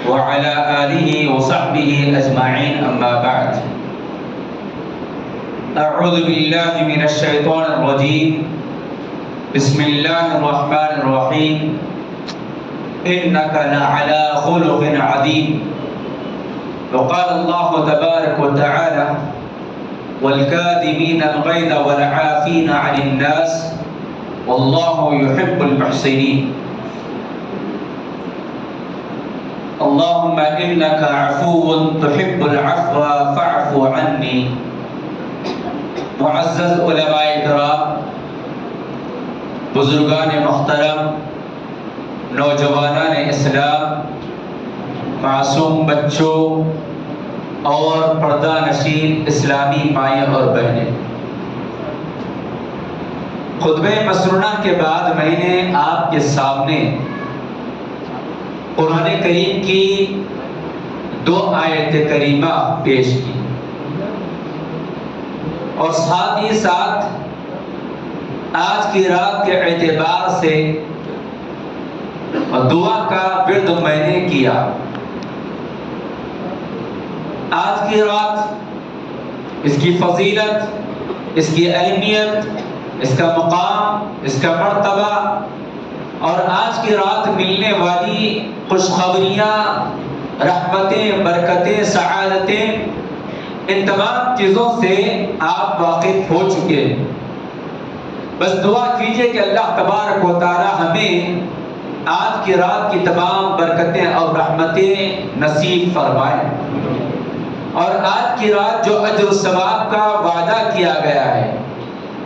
وعلى آله وصحبه أجمعين أما بعد أعوذ بالله من الشيطان الرجيم بسم الله الرحمن الرحيم إنك لعلى خلق عظيم وقال الله تبارك وتعالى والكاظمين الغيظ والعافين عن الناس والله يحب المحسنين اللهم إنك عفو تحب العفو فاعف عني. معزز علماء کرام، بزرگان محترم، نوجوانان اسلام، معصوم بچوں اور پردہ نشین اسلامی مائیں اور بہنیں، خطبہ مسنونہ کے بعد میں نے آپ کے سامنے قرآن کریم کی 2 آیت کریمہ پیش کی اور ساتھ ہی ساتھ آج کی رات کے اعتبار سے دعا کا ورد میں نے کیا. آج کی رات، اس کی فضیلت، اس کی اہمیت، اس کا مقام، اس کا مرتبہ اور آج کی رات ملنے والی خوشخبریاں، رحمتیں، برکتیں، سعادتیں، ان تمام چیزوں سے آپ واقف ہو چکے ہیں. بس دعا کیجئے کہ اللہ تبارک و تعالی ہمیں آج کی رات کی تمام برکتیں اور رحمتیں نصیب فرمائے اور آج کی رات جو اجر و ثواب کا وعدہ کیا گیا ہے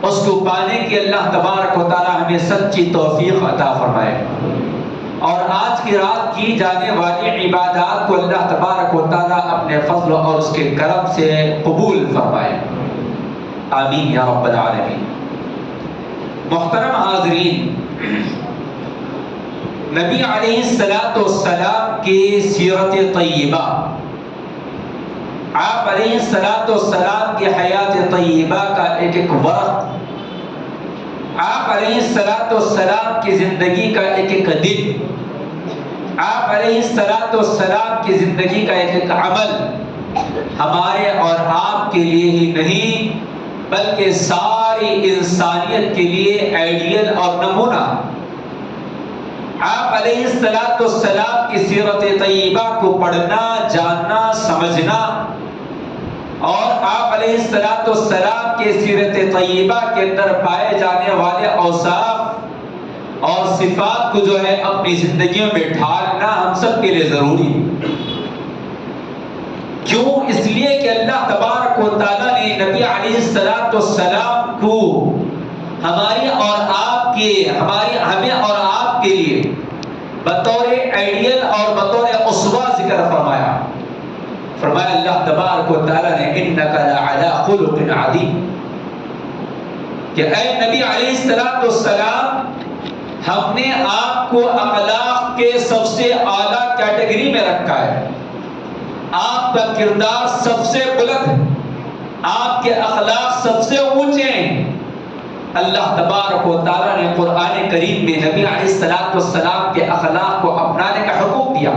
اس کو پانے کی اللہ تبارک و تعالی ہمیں سچی توفیق عطا فرمائے اور آج کی رات کی جانے والی عبادات کو اللہ تبارک و تعالی اپنے فضل اور اس کے کرم سے قبول فرمائے. آمین یا رب العالمین. محترم حاضرین، نبی علیہ السلام کی سیرت طیبہ، آپ علیہ السلام کی حیات طیبہ کا ایک ایک ورق، آپ علیہ السلام کی زندگی کا ایک ایک دن، آپ علیہ السلام کی زندگی کا ایک ایک عمل ہمارے اور آپ کے لیے ہی نہیں بلکہ ساری انسانیت کے لیے آئیڈیل اور نمونہ. آپ علیہ السلام کی سیرت طیبہ کو پڑھنا، جاننا، سمجھنا اور آپ علیہ السلام کے سیرت طیبہ کے اندر پائے جانے والے اوصاف اور صفات کو جو ہے اپنی زندگیوں میں ڈھالنا ہم سب کے لیے ضروری. کیوں؟ اس لیے کہ اللہ تبارک و تعالیٰ نے نبی علیہ السلام کو ہماری اور آپ کے ہمیں اور آپ کے لیے بطور آئیڈیل اور بطور اسوہ ذکر فرمایا. فرمایا اللہ تبارک و تعالیٰ نے انک لعلی خلق عظیم، کہ اے نبی علیہ السلام ہم نے آپ کو اخلاق کے سب سے اعلیٰ کیٹیگری میں رکھا ہے. آپ کا کردار سب سے بلند ہے، آپ کے اخلاق سب سے اونچے ہیں. اللہ تبارک و تعالیٰ نے قرآن کریم میں نبی علیہ السلام کے اخلاق کو اپنانے کا حکم دیا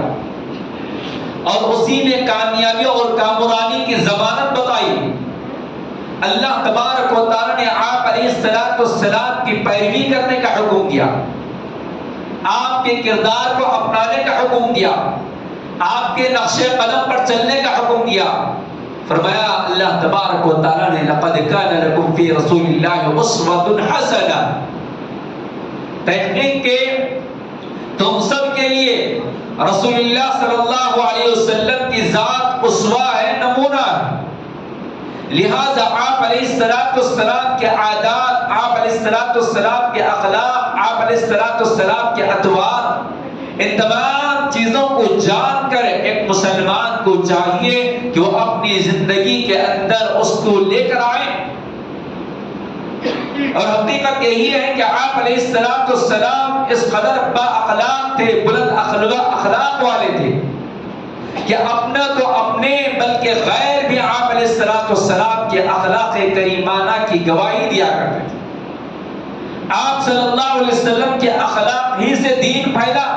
اور اسی میں کامیابی اور کامرانی کی ضمانت بتائی. اللہ تبارک و تعالیٰ نے آپ علیہ السلام کی پیروی کرنے کا حکم دیا، آپ کے کردار کو اپنانے کا حکم دیا، آپ کے نقش قدم پر چلنے کا حکم دیا. فرمایا اللہ تبارک و تعالیٰ نے لقد کان لکم فی رسول اللہ اسوۃ حسنہ، تحقیق کہ تم سب کے لیے رسول اللہ صلی اللہ علیہ وسلم کی ذات اسوہ ہے، نمونہ ہے. لہذا آپ علیہ السلام کے عادات، آپ علیہ السلام کے اخلاق، آپ علیہ السلام کے اطوار، ان تمام چیزوں کو جان کر ایک مسلمان کو چاہیے کہ وہ اپنی زندگی کے اندر اس کو لے کر آئے. اور حقیقت یہی ہے کہ آپ علیہ السلام اس قدر با اخلاق تھے، بلند اخلاق والے تھے کہ اپنا تو اپنے بلکہ غیر بھی آپ علیہ السلام کے اخلاق کریمانہ کی گواہی دیا کرتے تھے. آپ صلی اللہ علیہ وسلم کے اخلاق ہی سے دین پھیلا.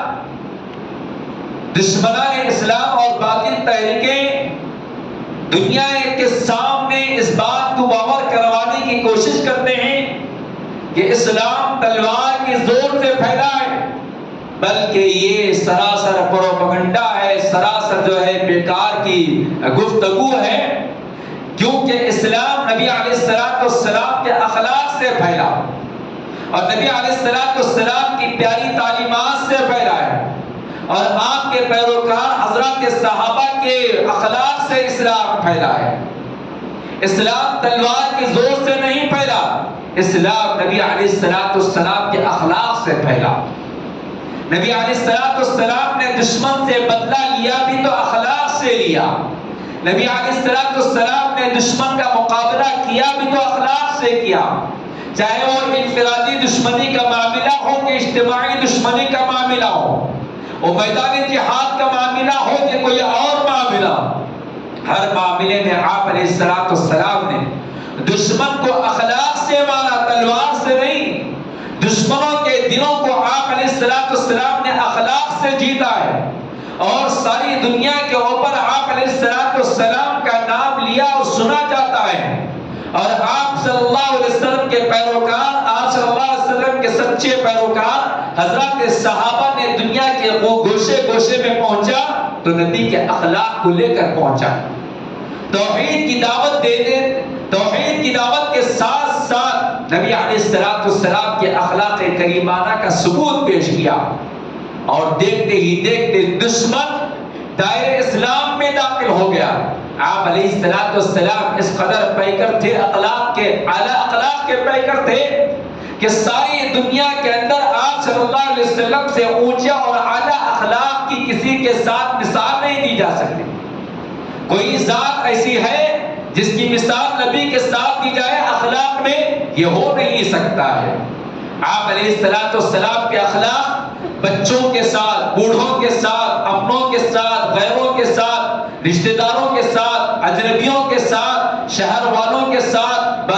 دشمنان اسلام اور باطل تحریکیں دنیا کے سامنے اس بات کو باور کروانے کی کوشش کرتے ہیں کہ اسلام تلوار کے زور سے پھیلا ہے، بلکہ یہ سراسر پروپیگنڈا ہے، سراسر جو ہے بیکار کی گفتگو ہے، کیونکہ اسلام نبی علیہ السلام کے اخلاق سے پھیلا اور نبی علیہ السلام کی پیاری تعلیمات سے پھیلا ہے، اور آپ کے پیروکار حضرات صحابہ کے اخلاق سے اسلام پھیلا ہے۔ اسلام تلوار کے زور سے نہیں پھیلا، اسلام نبی علیہ السلام کے اخلاق سے پھیلا۔ نبی علیہ السلام نے دشمن سے بدلہ لیا بھی تو اخلاق سے لیا، نبی علیہ السلام نے دشمن کا مقابلہ کیا بھی تو اخلاق سے کیا، چاہے وہ انفرادی دشمنی کا معاملہ ہو کہ اجتماعی دشمنی کا معاملہ ہو، وہ میدان جہاد کا معاملہ ہو کہ کوئی اور معاملہ، ہر معاملے میں آپ علیہ السلام نے دشمن کو اخلاق سے مارا، تلوار سے نہیں۔ دشمنوں کے دلوں کو آپ علیہ السلام نے اخلاق سے جیتا ہے، اور ساری دنیا کے اوپر آپ علیہ السلام کا نام لیا اور سنا جاتا ہے، اور آپ صلی اللہ علیہ وسلم کے پیروکار، آپ صلی اللہ علیہ وسلم کے سچے پیروکار حضرات صحابہ نے دنیا کے گوشے گوشے میں پہنچا تو نبی کے اخلاق کو لے کر پہنچا، توحید کی دعوت دے توحید کی دعوت کے ساتھ ساتھ نبی علیہ السلام کے اخلاق کریمانہ کا ثبوت پیش کیا، اور دیکھتے ہی دیکھتے دشمن دائرے اسلام میں داخل ہو گیا۔ آپ علیہ السلام اس قدر پیکر تھے، اخلاق کے اعلیٰ اخلاق کے پیکر تھے کہ ساری دنیا کے اندر آپ صلی اللہ علیہ وسلم سے اونچا اور اعلیٰ اخلاق کی کسی کے ساتھ مثال نہیں دی جا سکتی۔ کوئی ذات ایسی ہے جس کی مثال نبی کے ساتھ دی جائے اخلاق میں، یہ ہو نہیں سکتا ہے۔ آپ علیہ السلام کے اخلاق بچوں کے ساتھ، بوڑھوں کے ساتھ، اپنوں کے ساتھ، غیروں کے ساتھ، رشتہ داروں کے ساتھ، اجنبیوں کے ساتھ، شہر والوں کے ساتھ،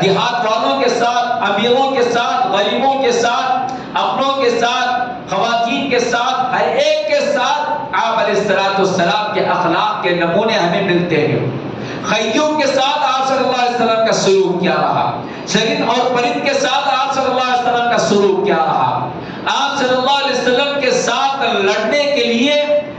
دیہات والوں کے ساتھ، امیروں کے ساتھ، غریبوں کے ساتھ، اپنوں کے ساتھ، خواتین کے ساتھ، ہر ایک کے ساتھ آپ علیہ السلام کے اخلاق کے نمونے ہمیں ملتے ہیں۔ خیوں کے ساتھ آپ صلی اللہ علیہ وسلم کا سلوک کیا رہا، شرین اور پرند کے ساتھ آپ صلی اللہ علیہ وسلم کا سلوک کیا رہا۔ آپ صلی اللہ علیہ وسلم کے ساتھ لڑنے کے لیے،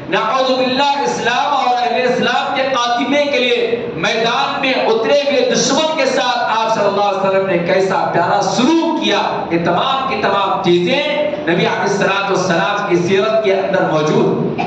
نعوذ باللہ اسلام اور اہل اسلام کے خاتمے کے لیے میدان میں اترے ہوئے دشمن کے ساتھ آپ صلی اللہ علیہ وسلم نے کیسا پیارا سلوک کیا، یہ تمام کی تمام چیزیں نبی علیہ السلام کی سیرت کے اندر موجود،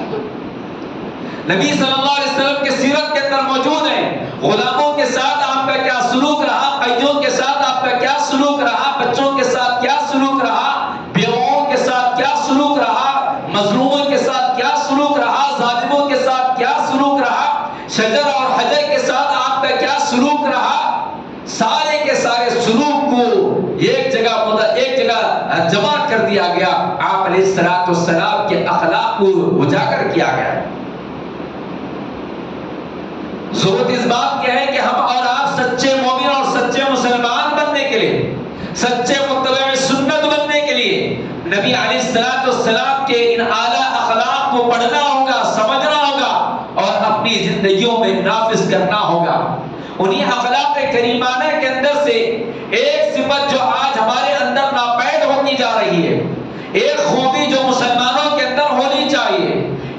نبی صلی اللہ علیہ وسلم کے سیرت کے اندر موجود ہیں۔ غلاموں کے ساتھ آپ کا کیا سلوک رہا، قیدیوں کے ساتھ آپ کا کیا سلوک رہا، بچوں کے ساتھ کیا سلوک رہا، بیواؤں کے ساتھ کیا سلوک رہا، مظلوموں کے ساتھ کیا سلوک رہا، ظالموں کے ساتھ کیا سلوک رہا، شجر اور حجر کے ساتھ آپ کا کیا سلوک رہا، سارے کے سارے سلوک کو ایک جگہ جمع کر دیا گیا، آپ علیہ السلام کے اخلاق کو اجاگر کیا گیا۔ ضرورت اس بات کی ہے کہ ہم اور آپ سچے مومن اور سچے مسلمان بننے کے لیے، سچے متبع سنت بننے کے لیے نبی علیہ السلام کے ان اعلیٰ اخلاق کو پڑھنا ہوگا، سمجھنا ہوگا اور اپنی زندگیوں میں نافذ کرنا ہوگا۔ انہی اخلاق کریمانہ کے اندر سے ایک صفت جو آج ہمارے اندر ناپید ہوتی جا رہی ہے، ایک خوبی جو مسلمانوں کے اندر ہونی چاہیے،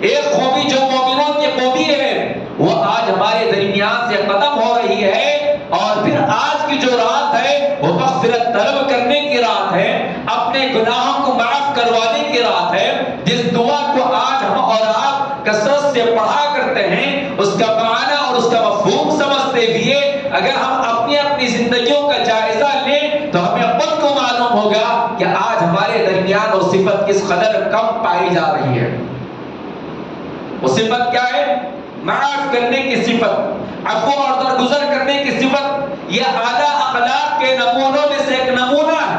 ایک خوبی جو مومنوں کی خوبی ہے، وہ آج ہمارے درمیان سے ختم ہو رہی ہے، اور پھر آج کی جو رات ہے وہ مغفرت طلب کرنے کی رات ہے، اپنے گناہوں کو معاف کروانے کی رات ہے۔ جس دعا کو آج ہم اور آپ کثرت سے پڑھا کرتے ہیں، اس کا معنی اور اس کا مفہوم سمجھتے ہوئے اگر ہم اپنی اپنی زندگیوں کا جائزہ لیں تو ہمیں خود کو معلوم ہوگا کہ آج ہمارے درمیان وہ صفت کس قدر کم پائی جا رہی ہے۔ وہ صفت کیا ہے؟ معاف کرنے کی صفت، عفو اور درگزر کرنے کی صفت، یہ اعلیٰ اخلاق کے نمونوں میں سے ایک نمونہ ہے،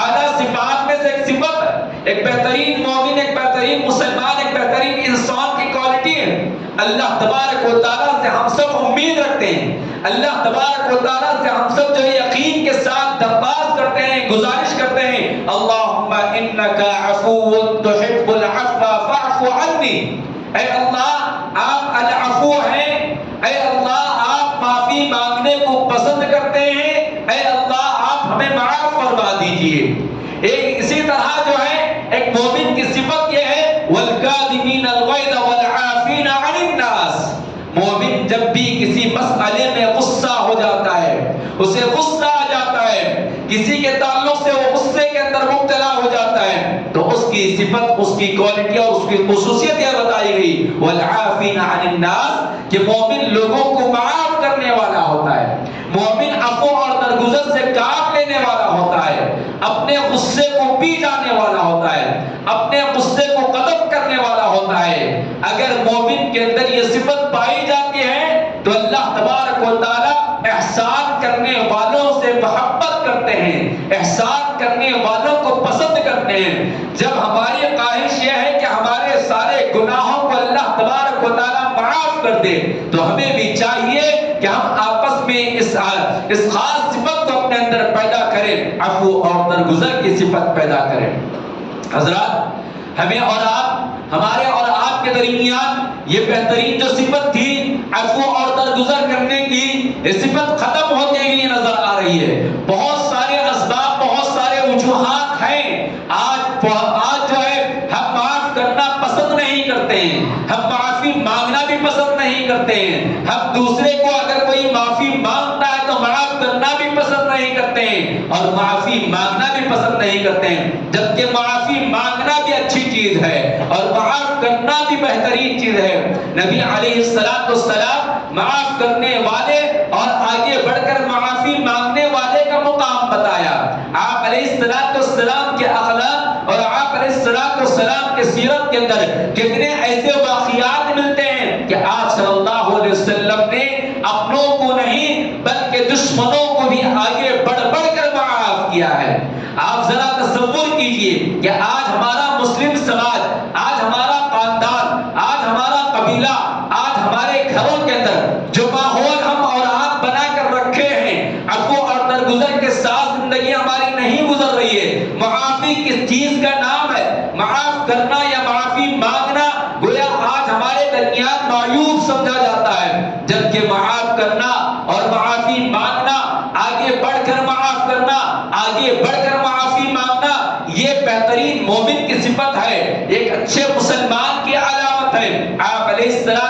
اعلیٰ صفات میں سے ایک صفت ہے۔ ایک بہترین مومن، ایک بہترین مسلمان، ایک بہترین انسان کی کوالٹی ہے۔ اللہ تبارک و تعالیٰ سے ہم سب امید رکھتے ہیں، اللہ تبارک و تعالیٰ سے ہم سب جو یقین کے ساتھ درخواست کرتے ہیں، گزارش کرتے ہیں، اللہم انک عفو تحب العفو فاعف فاعف عنی، اے اللہ آپ العفو ہیں، اے اللہ آپ معافی مانگنے کو پسند کرتے ہیں، اے اللہ آپ ہمیں معاف فرما دیجئے۔ اسی طرح جو ہے ایک مومن کی صفت یہ ہے والکاظمین الغیظ والعافین عن الناس، مومن جب بھی کسی مسئلے میں غصہ ہو جاتا ہے، اسے غصہ آ جاتا ہے، کسی کے تعلق سے وہ غصے کے اندر مبتلا ہو جاتا ہے، تو اس کی صفت، اس کی کوالٹی اور اس کی خصوصیت یہ بتائی گئی والعافین عن الناس، کہ مومن لوگوں کو معاف کرنے والا ہوتا ہے، مومن عفو اور درگزر سے کام لینے والا ہوتا ہے، اپنے غصے کو پی جانے والا ہوتا ہے، اپنے غصے کو ختم کرنے والا ہوتا ہے۔ اگر مومن کے اندر یہ صفت پائی جاتی ہے تو اللہ تبارک و تعالی احسان کرنے والوں سے محبت کرتے ہیں، احسان کرنے والوں کو پسند کرتے ہیں۔ جب ہماری خواہش یہ ہے کہ ہمارے سارے گناہوں کو اللہ تبارک و تعالی معاف کر دے، تو ہمیں بھی چاہیے کہ ہم آپس میں اس خاص صفت کو اپنے اندر پیدا کریں، عفو اور درگزر کی صفت پیدا کریں۔ حضرات، ہمیں اور آپ، ہمارے اور آپ کے درمیان یہ بہترین جو صفت تھی عفو اور درگزر کرنے کی، یہ صفت ختم ہوتے ہوئے نظر آ رہی ہے۔ بہت سارے اسباب، بہت سارے وجوہات ہیں۔ آج جو ہے ہم معاف کرنا پسند نہیں کرتے ہیں، ہم معافی مانگنا بھی پسند نہیں کرتے ہیں، ہم دوسرے کو اگر کوئی معافی مانگتا ہے تو معاف کرنا بھی پسند نہیں کرتے ہیں، اور معافی مانگنا بھی پسند نہیں کرتے ہیں، جبکہ معافی مانگنا بھی اچھی چیز ہے اور معاف کرنا بھی بہترین چیز ہے۔ نبی علیہ السلام معاف کرنے والے اور آگے بڑھ کر معافی مانگنے والے کا مقام بتایا۔ آپ علیہ السلام کے اخلاق اور آپ علیہ السلام کے سیرت کے اندر کتنے ایسے واقعات ملتے ہیں کہ آپ صلی اللہ علیہ وسلم نے اپنوں کو نہیں بلکہ دشمنوں کو بھی آگے بڑھ بڑھ کر معاف کیا ہے۔ آپ ذرا تصور کیجئے کہ آج ہمارا مسلم سماج، آج ہمارا خاندان، آج ہمارا قبیلہ، آج ہمارے گھروں کے اندر جو ماحول ہم اور آپ بنا کر رکھے ہیں، عفو اور درگزر کے ساتھ زندگی ہماری نہیں گزر رہی ہے۔ معافی کس چیز کا نام ہے؟ معاف کرنا یا معافی مانگنا گویا آج ہمارے درمیان معیوب سمجھا جاتا ہے، جبکہ معاف کرنا اور معافی مانگنا، آگے بڑھ کر معاف کرنا، آگے بڑھ کر معافی مانگنا، یہ بہترین مومن کی صفت ہے، ایک اچھے مسلمان کی علامت ہے۔ آپ علیہ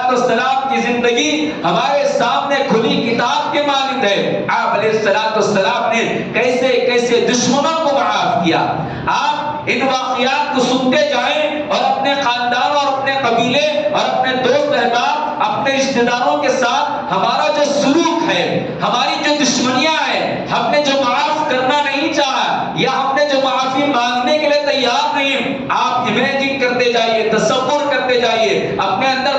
السلام کی زندگی ہمارے سامنے کھلی کتاب کے مانند ہے۔ آپ علیہ السلام نے کیسے کیسے دشمنوں کو معاف کیا۔ آپ ان واقعات کو سنتے جائیں اور اپنے خاندان اور اپنے قبیلے اور اپنے دوست احباب، اپنے رشتہ داروں کے ساتھ ہمارا جو سلوک ہے، ہماری جو دشمنیاں ہیں، ہم نے جو معاف کرنا نہیں چاہا یا ہم نے جو معافی مانگنے کے لیے تیار نہیں، آپ امیجن کرتے جائیے، تصور کرتے جائیے، اپنے اندر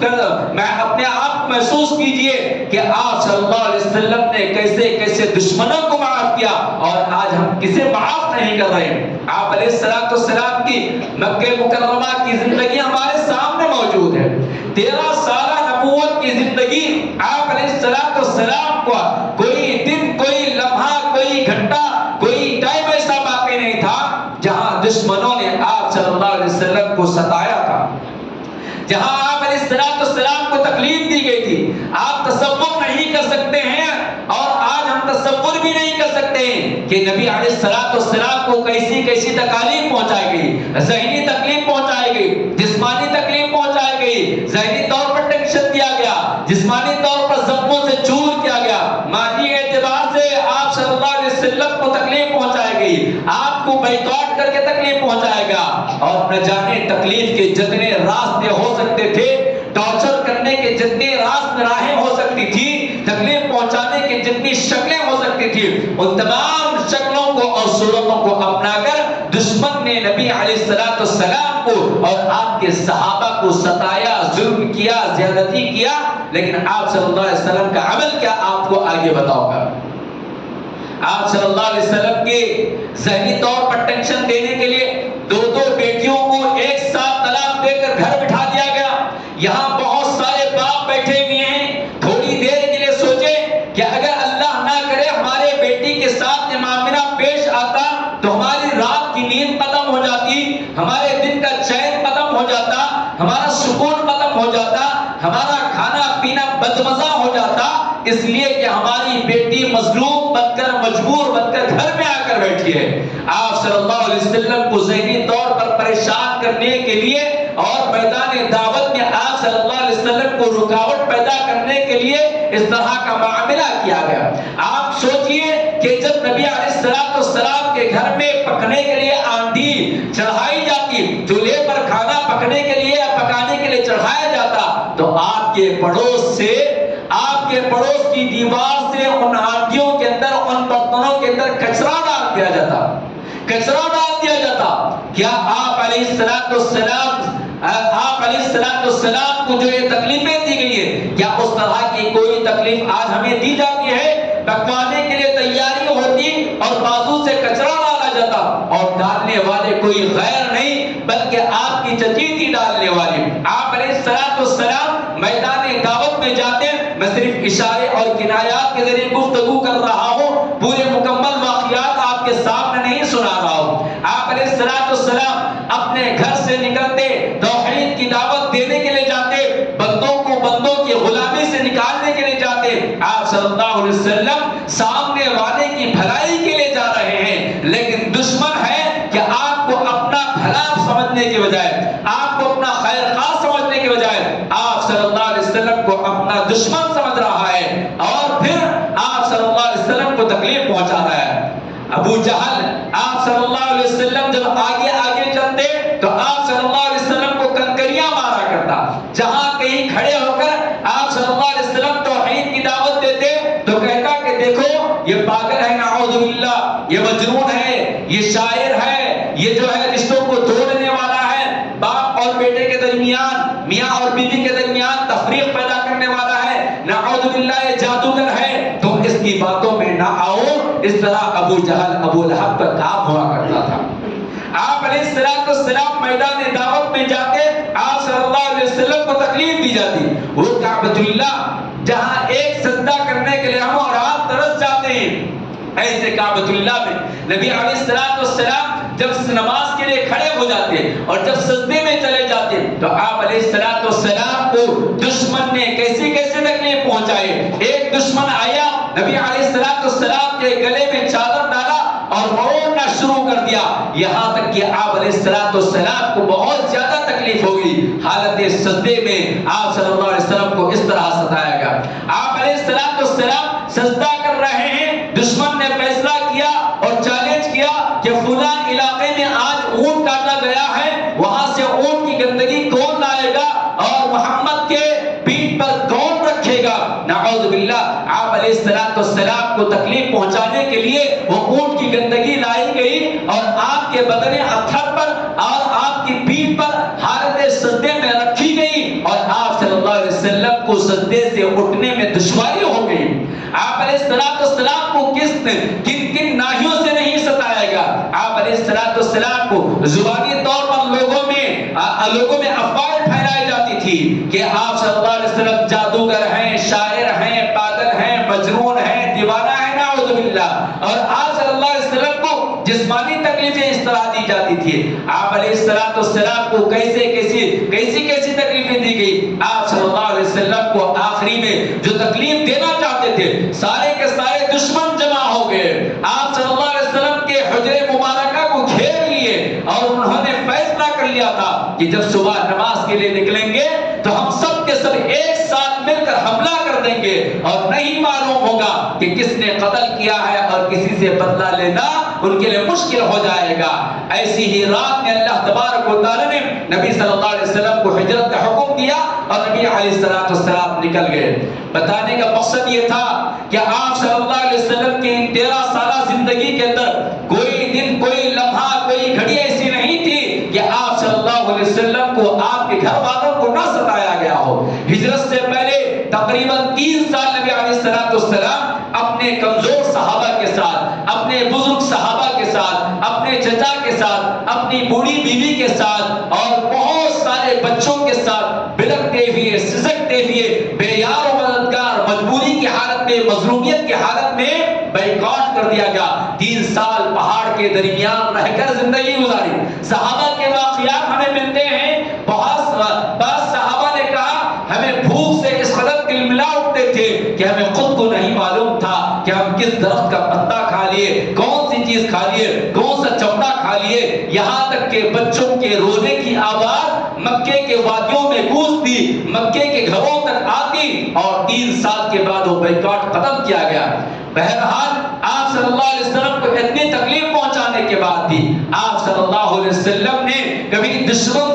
اپنے آپ محسوس کیجئے کہ آپ صلی اللہ علیہ وسلم نے کیسے کیسے دشمنوں کو معاف کیا اور آج ہم کسے معاف نہیں کر رہے ہیں۔ آپ علیہ السلام کی مکہ مکرمہ کی زندگی ہمارے سامنے موجود ہے۔ 13 سالہ نبوت کی زندگی، آپ علیہ السلام کو کوئی دن، کوئی لمحہ، کوئی گھنٹہ، کوئی ٹائم ایسا باقی نہیں تھا جہاں دشمنوں نے آپ صلی اللہ علیہ وسلم کو ستایا تھا، جہاں آپ علیہ السلام کو تکلیف دی گئی تھی۔ آپ تصور نہیں کر سکتے ہیں اور آج ہم تصور بھی نہیں کر سکتے ہیں کہ نبی علیہ السلام کو کیسی کیسی تکالیف پہنچائی گئی، ذہنی تکلیف پہنچائی گئی، جسمانی تکلیف پہنچائی گئی، ذہنی طور پر ٹینشن دیا گیا، جسمانی طور پر زخموں سے چور کیا گیا، مادی اعتبار سے آپ صلی اللہ علیہ وسلم کو تکلیف پہنچائی گئی، آپ کو بیکاٹ کر کے تکلیف پہنچائے گا، اور نہ جانے تکلیف کے جتنے راستے ہو سکتے تھے، ٹارچر کرنے کے جتنے راہیں ہو سکتی تھی، تکلیف پہنچانے کی جتنی شکلیں ہو سکتی تھی، ان تمام شکلوں کو اور صورتوں کو اپنا کر دشمن نے نبی علیہ السلام کو اور آپ کے صحابہ کو ستایا، ظلم کیا، زیادتی کیا، لیکن آپ صلی اللہ علیہ وسلم کا عمل کیا آپ کو آگے بتاؤں گا۔ آپ صلی اللہ علیہ وسلم کے ذہنی طور پر ٹینشن دینے کے لیے 2 بیٹیوں کو ایک ساتھ طلاق دے کر گھر بٹھا دیا گیا۔ یہاں بہت سارے باپ بیٹھے ہوئے ہیں، تھوڑی دیر کے لیے سوچیں کہ اگر اللہ نہ کرے ہمارے بیٹی کے ساتھ یہ معاملہ پیش آتا تو ہماری رات کی نیند ختم ہو جاتی، ہمارے دن کا چین ختم ہو جاتا۔ ہمارا سکون ختم ہو جاتا، ہمارا کھانا پینا بدمزہ ہو جاتا، اس لیے کہ ہماری بیٹی مظلوم بن کر مجبور بن کر گھر میں آ کر بیٹھی ہے۔ آپ صلی اللہ علیہ وسلم کو ذہنی طور پر پریشان کرنے کے لیے اور میدان دعوت میں آپ صلی اللہ علیہ وسلم کو رکاوٹ پیدا کرنے کے لیے اس طرح کا معاملہ کیا گیا۔ آپ سوچئے کہ جب نبی علیہ السلام کے گھر میں پکنے کے لیے آندھی چڑھائی جاتی، چولہے پر کھانا پکنے کے لیے پکانے کے لیے چڑھایا جاتا، تو آپ کے پڑوس سے، آپ کے پڑوس کی دیوار سے ان آندھیوں کے اندر، ان برتنوں کے اندر کچرا ڈال دیا جاتا، کچرا ڈال دیا جاتا۔ کیا آپ علیہ السلام کو جو یہ تکلیفیں دی گئی ہے، کیا اس طرح کی کوئی تکلیف آج ہمیں دی جاتی ہے؟ پکوانے کے لیے تیاری ہوتی اور بازو سے کچرا ڈالا جاتا، اور ڈالنے والے کوئی غیر نہیں بلکہ آپ کی چچی تھی ڈالنے والی۔ آپ علیہ السلام میدان دعوت میں جاتے، میں صرف اشارے اور کنایات کے ذریعے گفتگو کر رہا ہوں، پورے مکمل واقعات آپ کے سامنے نہیں سنا رہا ہوں۔ آپ علیہ السلام اپنے گھر سے نکلتے، توحید کی دعوت دینے کے لیے جاتے، بندوں کو بندوں کی غلامی سے نکالنے کے لیے جاتے۔ آپ صلی اللہ علیہ وسلم سامنے والے کی بھلائی کے لیے جا رہے ہیں، لیکن دشمن ہے کہ آپ کو اپنا بھلا سمجھنے کے بجائے، آپ کو اپنا خیر خواہ سمجھنے کے بجائے، آپ صلی اللہ علیہ وسلم کو اپنا دشمن سمجھ رہا ہے، اور پھر آپ صلی اللہ علیہ وسلم کو تکلیف پہنچا رہا ہے۔ ابو جہل آپ صلی اللہ علیہ وسلم جب آگے آگے چلتے تو آپ صلی اللہ علیہ وسلم کو کنکریاں مارا کرتا، جہاں کہیں کھڑے ہو کر آپ صلی اللہ علیہ وسلم توحید کی دعوت دیتے تو کہتا کہ دیکھو یہ پاگل ہے، نعوذ باللہ، یہ مجنون ہے، یہ شاعر ہے، یہ جو ہے رشتوں کو توڑنے والا ہے، باپ اور بیٹے کے درمیان، میاں اور بیوی کے درمیان تفریق پیدا کرنے والا ہے، نعوذ باللہ یہ جادوگر ہے، تم اس کی باتوں میں نہ آؤ۔ اس طرح ابو جہل ابو لہب پر کام ہوا کرتا تھا۔ آپ علیہ السلام میدان دعوت میں جاتے، آپ صلی اللہ علیہ وسلم کو تکلیف دی جاتی، وہ کعبۃ اللہ جہاں ایک سجدہ کرنے کے لیے ہم اور آپ ترس جاتے ہیں، ایسے کعبۃ اللہ میں نبی علیہ السلام جب نماز کے لیے کھڑے ہو جاتے اور جب سجدے میں چلے جاتے تو آپ علیہ السلام کو دشمن نے کیسے کیسے تکلیف پہنچائے۔ ایک دشمن آیا، نبی علیہ السلام کے گلے میں چادر ڈالا اور موڑنا شروع کر دیا، یہاں تک کہ آپ علیہ السلام کو بہت زیادہ تکلیف ہوگی۔ حالت سجدے میں آپ صلی اللہ علیہ وسلم کو اس طرح ستایا گیا۔ آپ علیہ السلام سجدہ کر رہے ہیں، دشمن نے فیصلہ کیا اور چیلنج کیا کہ فلاں علاقے میں آج اونٹ کاٹا گیا ہے، وہاں سے اونٹ کی گندگی کون لائے گا اور محمد کے پیٹھ پر کون رکھے گا؟ نعوذ باللہ، آپ علیہ السلام کو تکلیف پہنچانے کے لیے وہ اونٹ کی گندگی لائی گئی اور آپ کے بدن اتھر پر اور آپ کی پیٹھ پر حالت سجدے میں رکھی گئی، اور آپ صلی اللہ علیہ وسلم کو سجدے سے اٹھنے میں دشواری ہو گئی۔ آپ علیہ السلام کو کن ناحیوں سے نہیں ستایا گا؟ آپ علیہ السلام کو زبانی طور پر لوگوں میں افواہ پھیلائی جاتی تھی کہ آپ صلی اللہ علیہ وسلم جادوگر ہیں، شاعر ہیں، پاگل ہیں، مجنون ہیں، دیوانہ ہیں، نعوذ باللہ، اور آپ صلی اللہ علیہ وسلم کو جسمانی تکلیفیں اس طرح دی جاتی تھی۔ آپ علیہ السلام کو کیسی تکلیفیں دی گئی؟ آپ صلی اللہ علیہ وسلم کو آخری میں جو تکلیف دینا چاہتے تھے، سارے کے سارے دشمن جمع ہو گئے، آپ صلی اللہ علیہ وسلم کے حجرے مبارکہ کو گھیر لیے اور انہوں نے فیصلہ کر لیا تھا کہ جب صبح نماز کے لیے نکلیں گے تو ہم سب کے سب ایک ساتھ مل کر حملہ کر دیں گے، اور نہیں معلوم ہوگا کہ کس نے قتل کیا ہے اور کسی سے بدلہ لینا ان کے لیے مشکل ہو جائے گا۔ ایسی ہی رات میں اللہ تبارک و تعالی نے نبی صلی اللہ علیہ وسلم کو ہجرت کا حکم دیا اور نبی علیہ السلام نکل گئے۔ بتانے کا مقصد یہ تھا کہ آپ صلی اللہ علیہ وسلم کی 13 سالہ زندگی کے اندر کوئی دن، کوئی لمحہ، کوئی گھڑی ایسی نہیں تھی کہ آپ صلی اللہ علیہ وسلم کو آپ کے گھر والوں کو نہ ستایا گیا ہو۔ ہجرت سے پہلے تقریباً 3 سال نبی علیہ السلام اپنے کمزور صحابہ کے ساتھ، اپنے بزرگ صحابہ کے ساتھ، اپنے چچا کے ساتھ، اپنی بوڑھی بیوی کے ساتھ اور بہت سارے بچوں کے ساتھ بلکتے ہوئے، سسکتے ہوئے، بے یار و مددگار، مجبوری کی حالت میں، مظلومیت کی حالت میں بیکاٹ کر دیا گیا۔ 3 سال پہاڑ کے درمیان رہ کر زندگی گزاری۔ صحابہ کے واقعات ہمیں ملتے ہیں، بہت درخت کا پتا کھا لیے, کون سی چیز کھا لیے, کون سا چمڑا کھا لیے, یہاں تک کہ بچوں کے رونے کی آواز مکے کے وادیوں میں گونجتی, مکے کے گھروں تک آتی, اور 3 سال کے بعد وہ بائیکاٹ ختم کیا گیا. بہرحال آپ صلی اللہ علیہ وسلم کو اتنی تکلیف پہنچانے کے بعد بھی آپ صلی اللہ علیہ وسلم نے کبھی دشمن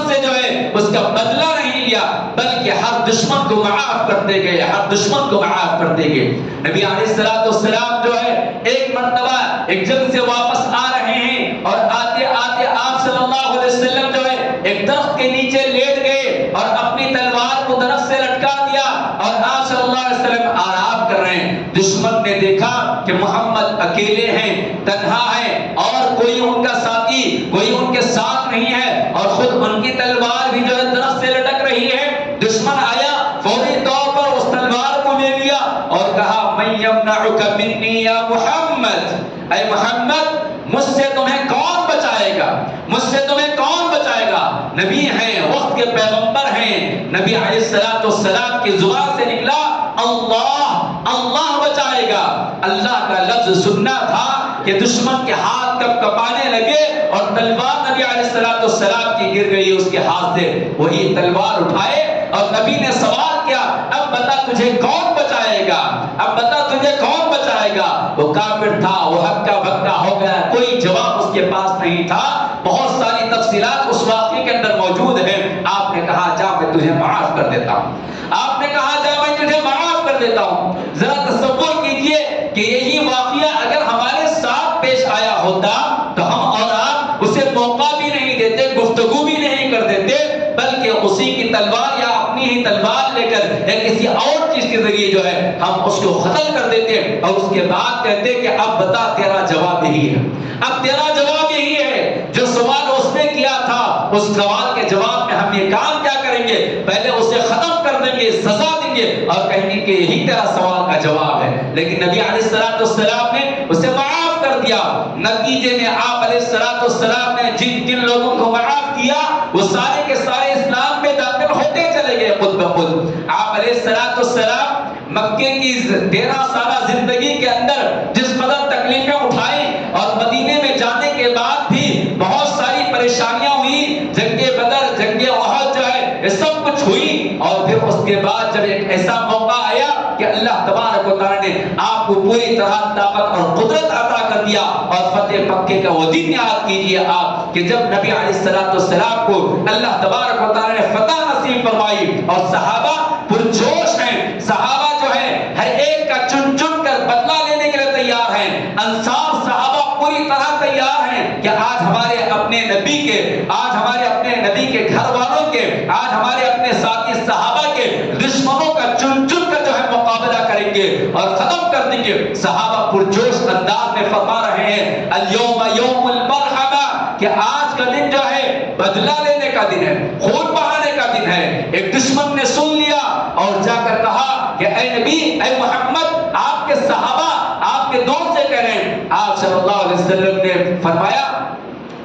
سے جو ہے اس کا بدلہ نہیں لیا, بلکہ ہر دشمن کو معاف کرتے گئے, ہر دشمن کو معاف کرتے گئے. نبی علیہ السلام جو ہے ایک مرتبہ ایک جنگ سے واپس آ رہے ہیں, اور آتے آتے آپ صلی اللہ علیہ وسلم جو ہے ایک درخت کے نیچے لیٹ گئے اور اپنی تلوار کو درخت سے لٹکا دیا, اور آپ صلی اللہ علیہ وسلم آرام کر رہے ہیں. دشمن نے دیکھا کہ محمد اکیلے ہیں, تنہا ہے, اور کوئی ان کا ساتھی, کوئی ان کے ساتھ نہیں ہے, اور خود ان کی تلوار بھی جو ہے درخت سے لٹک رہی ہے. دشمن آیا, فوری طور پر اس تلوار کو لے لیا اور کہا من یمنعک منی یا محمد, اے محمد مجھ سے تمہیں کون بچائے گا, مجھ سے تمہیں کون بچائے گا. نبی ہیں, وقت کے پیغمبر ہیں, نبی علیہ السلام کی زبان سے نکلا اللہ اللہ بچائے گا. اللہ کا لفظ سننا تھا کہ دشمن کے ہاتھ کب کپانے لگے اور تلوار نبی علیہ السلام کی گر گئی اس کے ہاتھ سے. وہی تلوار اٹھائے اور نبی نے سوال کیا, اب بتا تجھے کون بچائے گا, اب بتا تجھے کون بچائے گا. وہ کافر تھا, وہ ہکا بکا ہو گیا, کوئی جواب اس کے پاس نہیں تھا. بہت ساری تفصیلات اس واقعے کے اندر موجود ہیں. آپ نے کہا جا میں تجھے معاف کر دیتا ہوں, آپ نے کہا جا میں تجھے معاف کر دیتا ہوں. ذرا تصور کیجئے کہ یہی واقعہ اگر ہمارے ساتھ پیش آیا ہوتا تو ہم اور آپ اسے موقع بھی نہیں دیتے, گفتگو بھی نہیں کر دیتے, بلکہ اسی کی تلوار یا اپنی ہی تلوار لے کر یا کسی اور چیز کے ذریعے جو ہے ہم اس کو قتل کر دیتے, اور اس کے بعد کہتے کہ اب بتا تیرا جواب یہی ہے, اب تیرا جواب یہی ہے. جو سوال اس نے کیا تھا اس سوال کے جواب میں ہم یہ کام کیا کریں گے, پہلے اسے ختم کر دیں گے, سزا دیں گے, اور کہیں گے کہ یہی تیرا سوال کا جواب ہے. لیکن نبی علیہ السلام نے اسے معاف کر دیا. نتیجے میں آپ علیہ السلام نے جن لوگوں کو معاف کیا وہ سارے کے سارے اسلام میں داخل ہوتے چلے گئے خود بخود. آپ علیہ السلام مکے کی 13 سالہ زندگی کے اندر جس قدر تکلیفیں اٹھائیں, اور مدینے میں جانے کے بعد بھی بہت ساری پریشانیاں ہوئی, جنگ بدر, جنگ احد جو ہے یہ سب کچھ ہوئی, اور پھر اس کے بعد جب ایک ایسا موقع آیا کہ اللہ تبارک و تعالی نے آپ کو پوری طرح طاقت اور قدرت عطا کر دیا, اور فتح مکے کا وہ دن یاد کیجئے آپ کہ جب نبی علیہ السلام کو اللہ تبارک و تعالی نے فتح نصیب فرمائی, اور صحابہ پرجوش ہیں, صحابہ جو ہے ہر ایک کا چن چن کر بدلہ لینے کے لیے تیار ہیں. انصار صحابہ پوری طرح تیار ہیں کہ آج ہمارے اپنے نبی کے, آج ہمارے اپنے نبی کے گھر والوں کے, آج ہمارے اپنے ساتھی صحابہ کے دشمنوں کا چن چن کر جو ہے مقابلہ کریں گے اور ختم کر دیں گے. صحابہ پرجوش انداز میں فرما رہے ہیں الیوم یوم المرحمہ, کہ آج کا دن جو ہے بدلہ لینے کا دن ہے, خون بہانے کا دن ہے. ایک دشمن نے سن لیا اور جا کر کہا کہ اے نبی, اے محمد, آپ کے صحابہ آپ کے دوست سے کہہ رہے ہیں. آپ صلی اللہ علیہ وسلم نے فرمایا,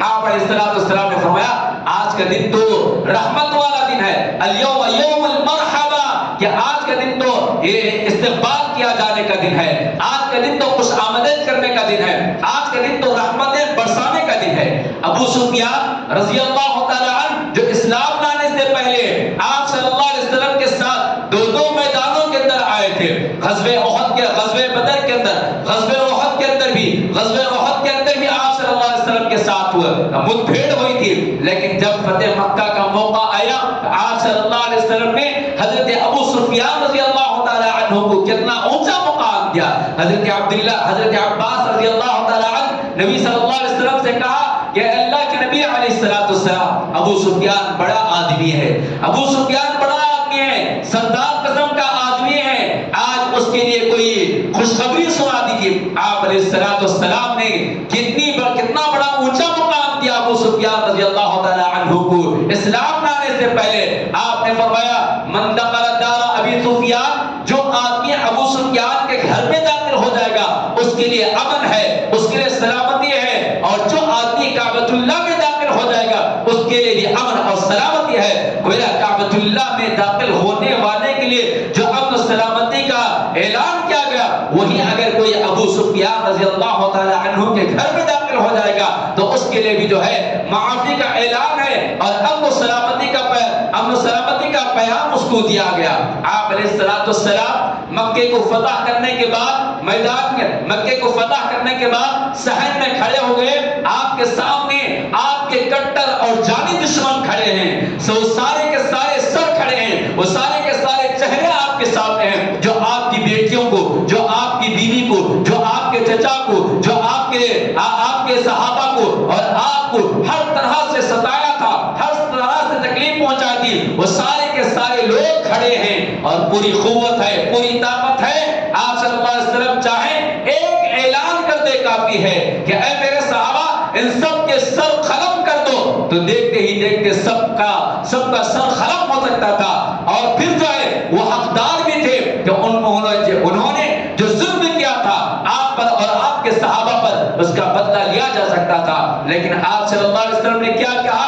آپ علیہ السلام نے فرمایا آج کا دن تو رحمت والا دن ہے, الیوم یوم المرحبہ, کہ آج کا دن تو یہ استقبال کیا جانے کا دن ہے, آج کا دن تو خوش آمدید کرنے کا دن ہے, آج کا دن تو رحمتیں برسانے کا دن ہے. ابو سفیان رضی اللہ تعالی عنہ جو اسلام لانے سے پہلے آپ صلی اللہ علیہ وسلم کے ساتھ دو میدانوں کے اندر آئے تھے, غزوہ احد کے, غزوہ بدر کے اندر, غزوہ احد کے اندر بھی, غزوہ احد کے اندر بھی آپ صلی اللہ علیہ وسلم کے ساتھ مد بھیڑ ہوئی تھی. لیکن جب فتح مکہ کا موقع آیا آپ صلی اللہ علیہ وسلم نے حضرت ابو سفیان رضی اللہ تعالی عنہ کو کتنا اونچا مقام دیا. حضرت عبداللہ, حضرت عباس رضی اللہ تعالی عنہ نبی صلی اللہ علیہ وسلم سے کہا کہ اللہ کے نبی علیہ السلام, ابو سفیان بڑا آدمی ہے, ابو سفیان بڑا آدمی ہے, سردار قسم کا آدمی ہے, آج اس کے لیے کوئی خوشخبری سنا دیجیے. آپ علیہ السلام نے کتنا بڑا اونچا مقام دیا ابو سفیان رضی اللہ تعالی عنہ کو. اسلام لانے سے پہلے آپ نے فرمایا من دخل دار ابی سفیان, جو آدمی ابو سفیان کے گھر میں داخل ہو جائے گا اس کے لیے امن ہے, اس کے لیے سلامتی ہے, اور جو آدمی کعبۃ اللہ میں داخل ہو جائے گا اس کے لیے بھی امن اور سلامتی ہے. گویا کعبۃ اللہ میں داخل ہونے والے کے لیے جو امن سفیان رضی اللہ تعالی عنہ کے گھر میں داخل ہو جائے گا تو اس کے لیے بھی جو ہے معافی کا اعلان ہے اور امن و سلامتی کا پیغام اس کو دیا گیا۔ آپ علیہ السلام مکے کو فتح کرنے کے بعد میدان میں مکے کو فتح کرنے کے بعد صحن میں کھڑے ہو گئے، آپ کے سامنے آپ کے کٹر اور جانی دشمن کھڑے ہیں، سو سارے کے سارے سر کھڑے ہیں، وہ سارے کے سارے چہرے آپ کے سامنے ہیں، جو آپ کی بیٹیوں کو، جو آپ کی بیوی کو، جو آپ کے چچا کو، جو آپ کے صحابہ کو اور آپ کو ہر طرح سے ستایا تھا، ہر طرح سے تکلیف پہنچائی تھی، وہ سارے کے سارے لوگ کھڑے ہیں اور پوری قوت ہے، پوری طاقت ہے۔ آپ صلی اللہ علیہ وسلم چاہیں ایک اعلان کر دے کافی ہے کہ اے میرے صحابہ ان سب کے سر قلم کر دو، تو دیکھتے ہی دیکھتے سب کا سر قلم ہو سکتا تھا، اور پھر جو ہے وہ حقدار بھی تھے کہ انہوں نے جو ظلم کیا تھا آپ پر اور آپ کے صحابہ پر، اس کا بدلہ لیا جا سکتا تھا، لیکن آپ صلی اللہ علیہ وسلم نے کیا کہا؟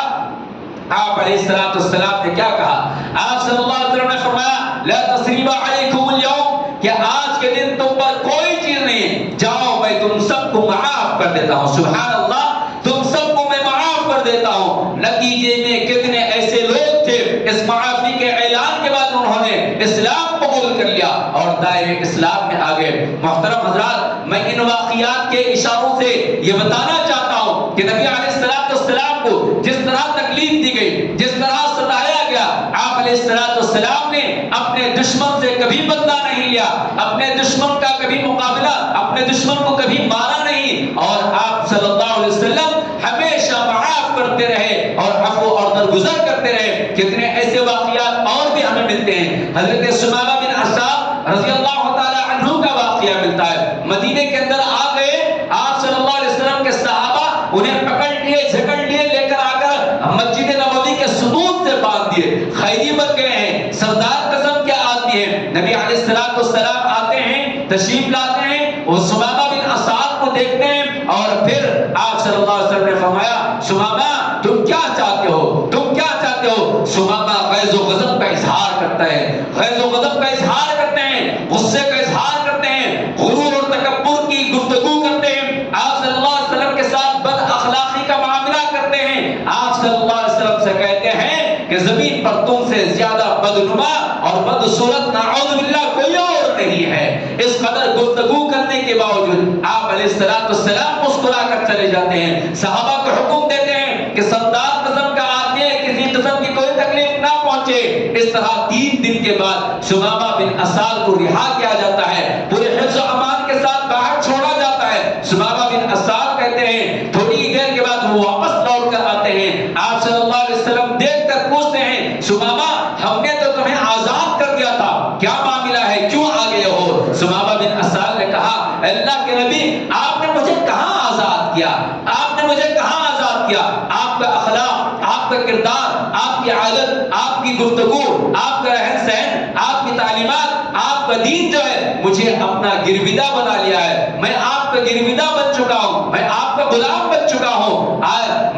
آپ علیہ السلام نے کیا کہا؟ آپ صلی اللہ علیہ وسلم نے فرمایا لا تثریب علیکم اليوم، کہ آج کے دن تم پر کوئی چیز نہیں، جاؤ میں تم سب کو معاف کر دیتا ہوں۔ سبحان اللہ، تم سب کو میں معاف کر دیتا ہوں۔ نتیجے میں کتنے ایسے لوگ تھے اس معافی کے اعلان کے بعد انہوں نے اسلام قبول کر لیا اور دائرے اسلام میں آ گئے۔ محترم حضرات، میں ان واقعات کے اشاروں سے یہ بتانا چاہتا ہوں کہ نبی علیہ السلام کو جس طرح تکلیف دی گئی، جس طرح ستایا گیا، آپ علیہ السلام نے اپنے دشمن سے کبھی بدلہ نہیں لیا، اپنے دشمن کا کبھی مقابلہ، اپنے دشمن کو کبھی مارا نہیں، اور آپ صلی اللہ علیہ وسلم ہمیشہ معاف کرتے رہے اور عفو اور درگزر کرتے رہے۔ کتنے ایسے واقعات اور بھی ہمیں ملتے ہیں۔ حضرت سمامہ بن اساد رضی اللہ تعالی عنہ کا واقعہ ملتا ہے۔ مدینے کے اندر آ گئے، آپ صلی اللہ علیہ وسلم کے صحابہ انہیں پکڑ لیے، جھکڑ لیے، لے کر آ کر مسجد نبوی کے ستون سے باندھ دیے، قیدی بن گئے ہیں، سردار قسم کے آدمی ہیں۔ نبی علیہ السلام آتے ہیں، تشریف لاتے ہیں، وہ سمامہ بن اساد کو دیکھتے ہیں، اور پھر آپ صلی اللہ علیہ وسلم نے فرمایا سمامہ تم کیا چاہتے ہو، تم کیا چاہتے ہو؟ سمامہ غیظ و غضب کا اظہار کرتا ہے، غیظ و غضب کا اظہار کرتے ہیں، غصے کا اظہار کرتے ہیں، غرور اور تکبر کی گفتگو کرتے ہیں، آپ صلی اللہ علیہ وسلم کے ساتھ بد اخلاقی کا معاملہ کرتے ہیں۔ آپ صلی اللہ علیہ وسلم سے کہتے ہیں کہ زمین پر تم سے زیادہ بدنما اور بدصورت نعوذ باللہ کوئی اور نہیں ہے۔ اس قدر گفتگو کرنے کے باوجود آپ علیہ السلام مسکرا کر چلے جاتے ہیں، صحابہ کو حکم دیتے ہیں کہ سردار قسم کا آدمی ہے، کسی قسم کی کوئی تکلیف نہ پہنچے۔ اس طرح 3 دن کے بعد سمامہ بن اساد کو رہا کیا جاتا ہے، پورے حفظ و امان کے ساتھ باہر چھوڑا جاتا ہے۔ سمامہ بن اساد کہتے ہیں تھوڑی دیر کے بعد وہ واپس لوٹ کر آتے ہیں، آپ صلی اللہ علیہ وسلم دیکھ کر پوچھتے ہیں سمامہ ہم نے تو تمہیں آزاد کر دیا تھا، کیا معاملہ ہے، کیوں آ گئے ہو؟ سمامہ بن اساد نے کہا اللہ کے نبی آپ نے مجھے کہاں آزاد کیا، آپ نے مجھے کہاں آزاد کیا؟ آپ کا اخلاق، آپ کا کردار، آپ کی عادت، آپ کی گفتگو، آپ کا رہن سہن، آپ کی تعلیمات، آپ کا دین جو ہے مجھے اپنا گرویدہ بنا لیا ہے، میں آپ کا گرویدہ بن چکا ہوں، میں آپ کا غلام بن چکا ہوں،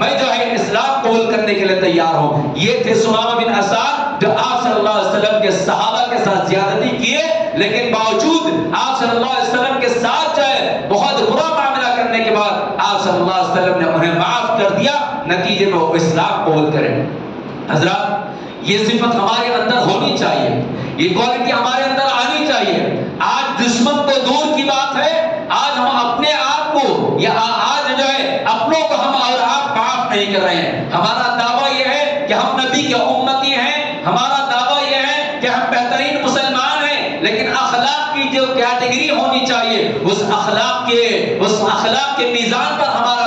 میں جو ہے اسلام قبول کرنے کے لیے تیار ہوں۔ یہ تھے سمامہ بن اساد جو آپ صلی اللہ علیہ وسلم کے صحابہ کے ساتھ زیادتی کیے، لیکن باوجود آپ صلی اللہ علیہ وسلم کے ساتھ جو ہے بہت برا معاملہ کرنے کے بعد آپ صلی اللہ علیہ وسلم نے انہیں معاف کر دیا، نتیجے میں وہ اسلام قبول کریں۔ حضرات یہ صفت ہمارے اندر ہونی چاہیے، یہ کوالٹی ہمارے اندر آنی چاہیے۔ آج دشمن کو دور کی بات ہے، آج ہم اپنے آپ کو یا آج جو ہے اپنوں کو ہم اور آپ معاف نہیں کر رہے ہیں۔ ہمارا دعویٰ یہ ہے کہ ہم نبی کے امتی ہیں، ہمارا دعویٰ یہ ہے کہ ہم بہترین مسلمان ہیں، لیکن اخلاق کی جو کیٹیگری ہونی چاہیے اس اخلاق کے میزان پر ہمارا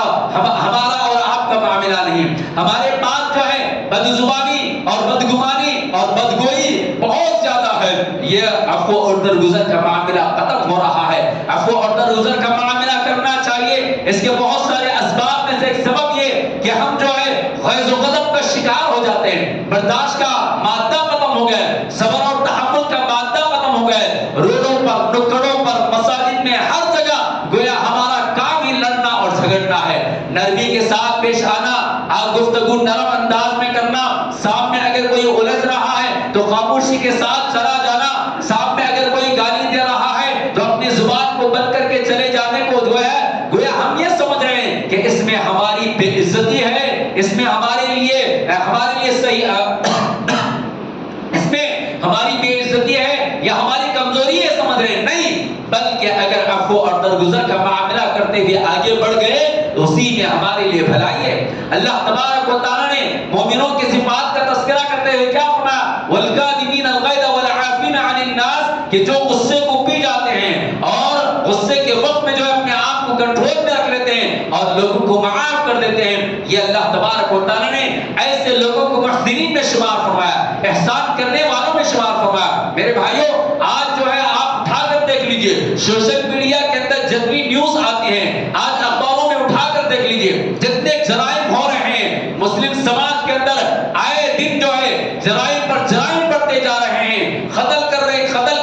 اور آپ کا معاملہ نہیں۔ ہمارے پاس جو ہے بدزبانی اور بدگمانی اور بدگوئی بہت زیادہ ہے۔ یہ عفو اور درگزر کا معاملہ ختم ہو رہا ہے، عفو اور درگزر کا معاملہ کرنا چاہیے۔ اس کے بہت سارے اسباب میں سے ایک سبب یہ کہ ہم جو ہے غیظ و غضب کا شکار ہو جاتے ہیں، برداشت کا مادہ ختم ہو گیا، صبر اور تحمل کا مادہ ختم ہو گیا، روڈوں پر، نکڑوں پر، مساجد میں، ہر جگہ گویا ہمارا کام ہی لڑنا اور جھگڑنا ہے۔ نرمی کے ساتھ پیش آنا، گفتگو نرم انداز میں کرنا، سامنے اگر کوئی الجھ رہا ہے تو خاموشی کے ساتھ چلا جانا، سامنے اگر کوئی گالی دے رہا ہے تو اپنی زبان کو بند کر کے چلے جانے اس میں ہمارے لیے صحیح اس میں ہماری بے عزتی ہے یا ہماری کمزوری ہے سمجھ رہے ہیں؟ نہیں، بلکہ اگر عفو اور درگزر کا معاملہ کرتے ہوئے آگے بڑھ گئے تو اسی میں ہمارے لیے بھلائی ہے۔ اللہ تبارک و تعالیٰ نے مومنوں کی صفات کا تذکرہ کرتے ہوئے کیا فرمایا؟ والکاظمین الغیظ والعافین عن الناس، کہ جو غصے کو پی جاتے ہیں اور غصے کے وقت میں جو اپنے آپ کو کنٹرول میں رکھ لیتے ہیں اور لوگوں کو معاف کر دیتے ہیں، یہ اللہ تبارک و تعالیٰ نے ایسے لوگوں کو محسنین میں شمار فرمایا، احسان کرنے والوں میں شمار فرمایا۔ میرے بھائیوں، آج جو ہے آپ اٹھا کر دیکھ لیجئے، سوشل میڈیا کے اندر جتنی نیوز آتی ہیں، آج اخباروں میں اٹھا کر دیکھ لیجئے جتنے جرائم ہو رہے ہیں مسلم سماج کے اندر، آئے دن جو ہے جرائم پر جرائم بڑھتے جا رہے ہیں۔ قتل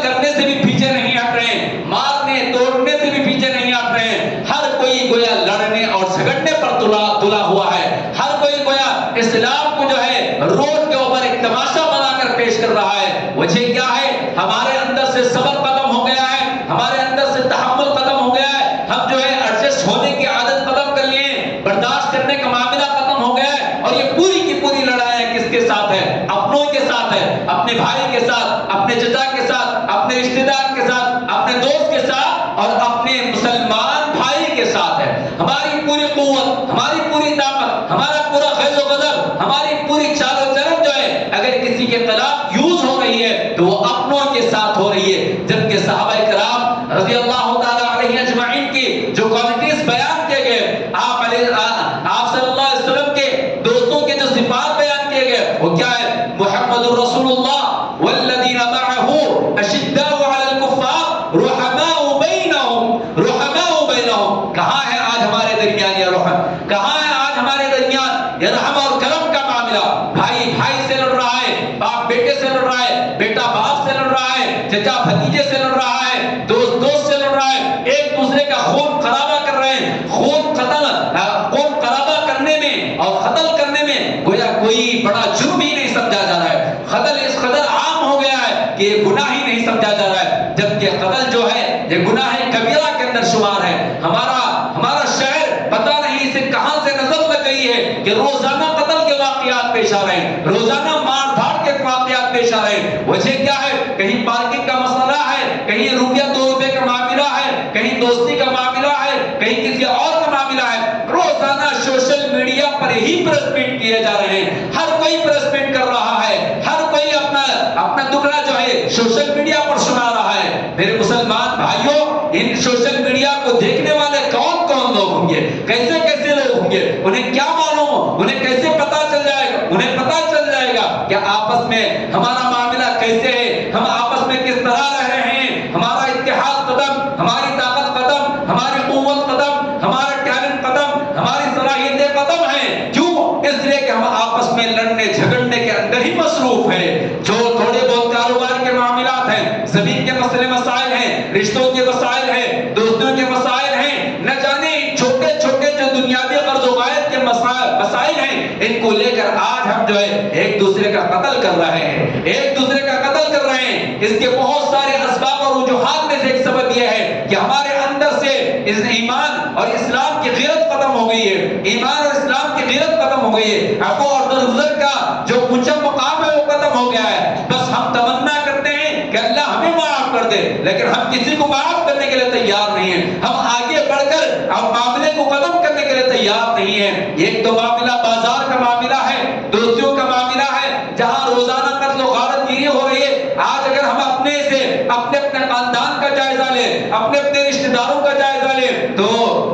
کرنے سے بھی پیچھے نہیں ہٹ رہے ہیں، مارنے توڑنے سے بھی پیچھے نہیں ہٹ رہے ہیں۔ ہر کوئی گویا لڑنے اور جھگڑنے پر تلا ہوا ہے، ہر کوئی گویا اسلام کو جو ہے روڈ کے اوپر ایک تماشا بنا کر پیش کر رہا ہے۔ وجہ کیا ہے؟ ہمارے اندر سے صبر ختم ہو گیا ہے، ہمارے اندر سے تحمل ختم ہو گیا ہے، ہم جو ہے ایڈجسٹ ہونے کی عادت ختم کر لیے ہیں، برداشت کرنے کا معاملہ ختم ہو گیا ہے، اور یہ پوری کی پوری لڑائی کس کے ساتھ ہے؟ اپنوں کے ساتھ ہے، اپنے بھائی کے ساتھ، اپنے چچا کے ساتھ، اپنے رشتہ دار کے ساتھ، اپنے دوست کے ساتھ اور اپنے مسلمان بھائی کے ساتھ ہے۔ ہماری پوری قوت، ہماری پوری طاقت، ہمارا پورا غیظ و غضب، ہماری پوری چال و چلن جو ہے اگر کسی کے خلاف یوز ہو رہی ہے تو وہ اپنوں کے ساتھ ہو رہی ہے، جبکہ صحابہ کرام رضی اللہ تعالی علیہ اجمعین کی جو کوالٹیز بیان کیے گئے، آپ صلی اللہ علیہ وسلم کے دوستوں کے جو صفات بیان کیے گئے وہ کیا ہے؟ محمد الرسول اللہ والذین معه اشداء علی الکفار رحماء بینہم۔ کہاں ہے آج ہمارے درمیان یہ رحم؟ کہاں ہے آج ہمارے درمیان یہ رحم اور کرم کا معاملہ؟ بھائی بھائی سے لڑ رہا ہے، باپ بیٹے سے لڑ رہا ہے، بیٹا باپ سے لڑ رہا ہے، چچا بھتیجے سے لڑ رہا ہے، دوست دوست سے لڑ رہا ہے، ایک دوسرے کا خون خرابہ کر رہے ہیں۔ خون خرابہ کرنے میں اور قتل کرنے میں گویا کوئی بڑا جرم ہی نہیں سمجھا جا رہا ہے، قتل اس قدر عام ہو گیا ہے کہ یہ گناہ ہی نہیں سمجھا جا رہا ہے، جبکہ قتل جو ہے یہ گناہ کبیرہ کے اندر شمار ہے۔ ہمارا شہر پتہ نہیں اسے کہاں سے نظر لگ گئی ہے کہ روزانہ قتل کے واقعات پیش آ رہے ہیں، روزانہ مار دھاڑ کے واقعات پیش آ رہے ہیں۔ وجہ کیا ہے؟ کہیں پارکنگ کا مسئلہ ہے، کہیں روپیہ 2 روپے کا معاملہ ہے، کہیں دوستی کا معاملہ ہے، کہیں کسی اور کا معاملہ ہے۔ روزانہ سوشل میڈیا پر ہی پریسمنٹ کیے جا رہے ہیں، ہر کوئی پریسمنٹ کر رہا ہے، ہر کوئی اپنا دکھڑا جو ہے سوشل میڈیا پر سنا رہا ہے۔ میرے مسلمان بھائیوں، ان سوشل میڈیا کو دیکھنے والے کون کون لوگ ہوں گے، کیسے کیسے لوگ ہوں گے، انہیں کیا معلوم، انہیں کیسے پتا چل جائے گا؟ انہیں پتا چل جائے گا کہ آپس میں ہمارا معاملہ کیسے ہے، ہم آپس میں کس طرح رہ رہے ہیں، ہمارا اتحاد قدم، ہماری طاقت قدم، ہماری قوت قدم، ہمارا ٹیلنٹ قدم، ہماری صلاحیتیں قدم ہیں۔ کیوں؟ اس لیے کہ ہم آپس میں لڑنے جھگڑنے کے اندر ہی مصروف ہیں۔ جو تھوڑے بہت کاروبار کے معاملات ہیں، زمین کے مسئلے مسائل ہیں، رشتوں کے مسائل ہیں، دوستوں کے مسائل ہیں، نہ جانے چھوٹے چھوٹے جو دنیاوی قرض و غائب کے مسائل ہیں، ان کو لے کر آج ہم جو ہے ایک دوسرے کا قتل کر رہے ہیں، ایک دوسرے کا قتل کر رہے ہیں۔ اس کے بہت سارے اسباب اور وجوہات میں سے ایک سبب یہ ہے کہ ہمارے اندر سے ایمان اور اسلام کی غیرت ختم ہو گئی ہے، ایمان اور اسلام کی غیرت ختم ہو گئی ہے، عفو اور درگزر کا جو اونچا مقام ہے وہ ختم ہو گیا ہے۔ بس ہم تمنا کرتے ہیں کہ اللہ ہمیں معاف کر دے، لیکن ہم کسی کو معاف کرنے کے لیے تیار نہیں ہیں، ہم آگے بڑھ کر ہم معاملے کو ختم کرنے کے لیے تیار نہیں ہیں۔ ایک تو معاملہ بازار کا معاملہ ہے، دوستیوں کا معاملہ ہے، جہاں روزانہ قتل و غارت گیری ہو رہی ہے۔ آج اگر ہم اپنے خاندان کا جائزہ لیں، اپنے رشتہ داروں کا جائزہ لیں، تو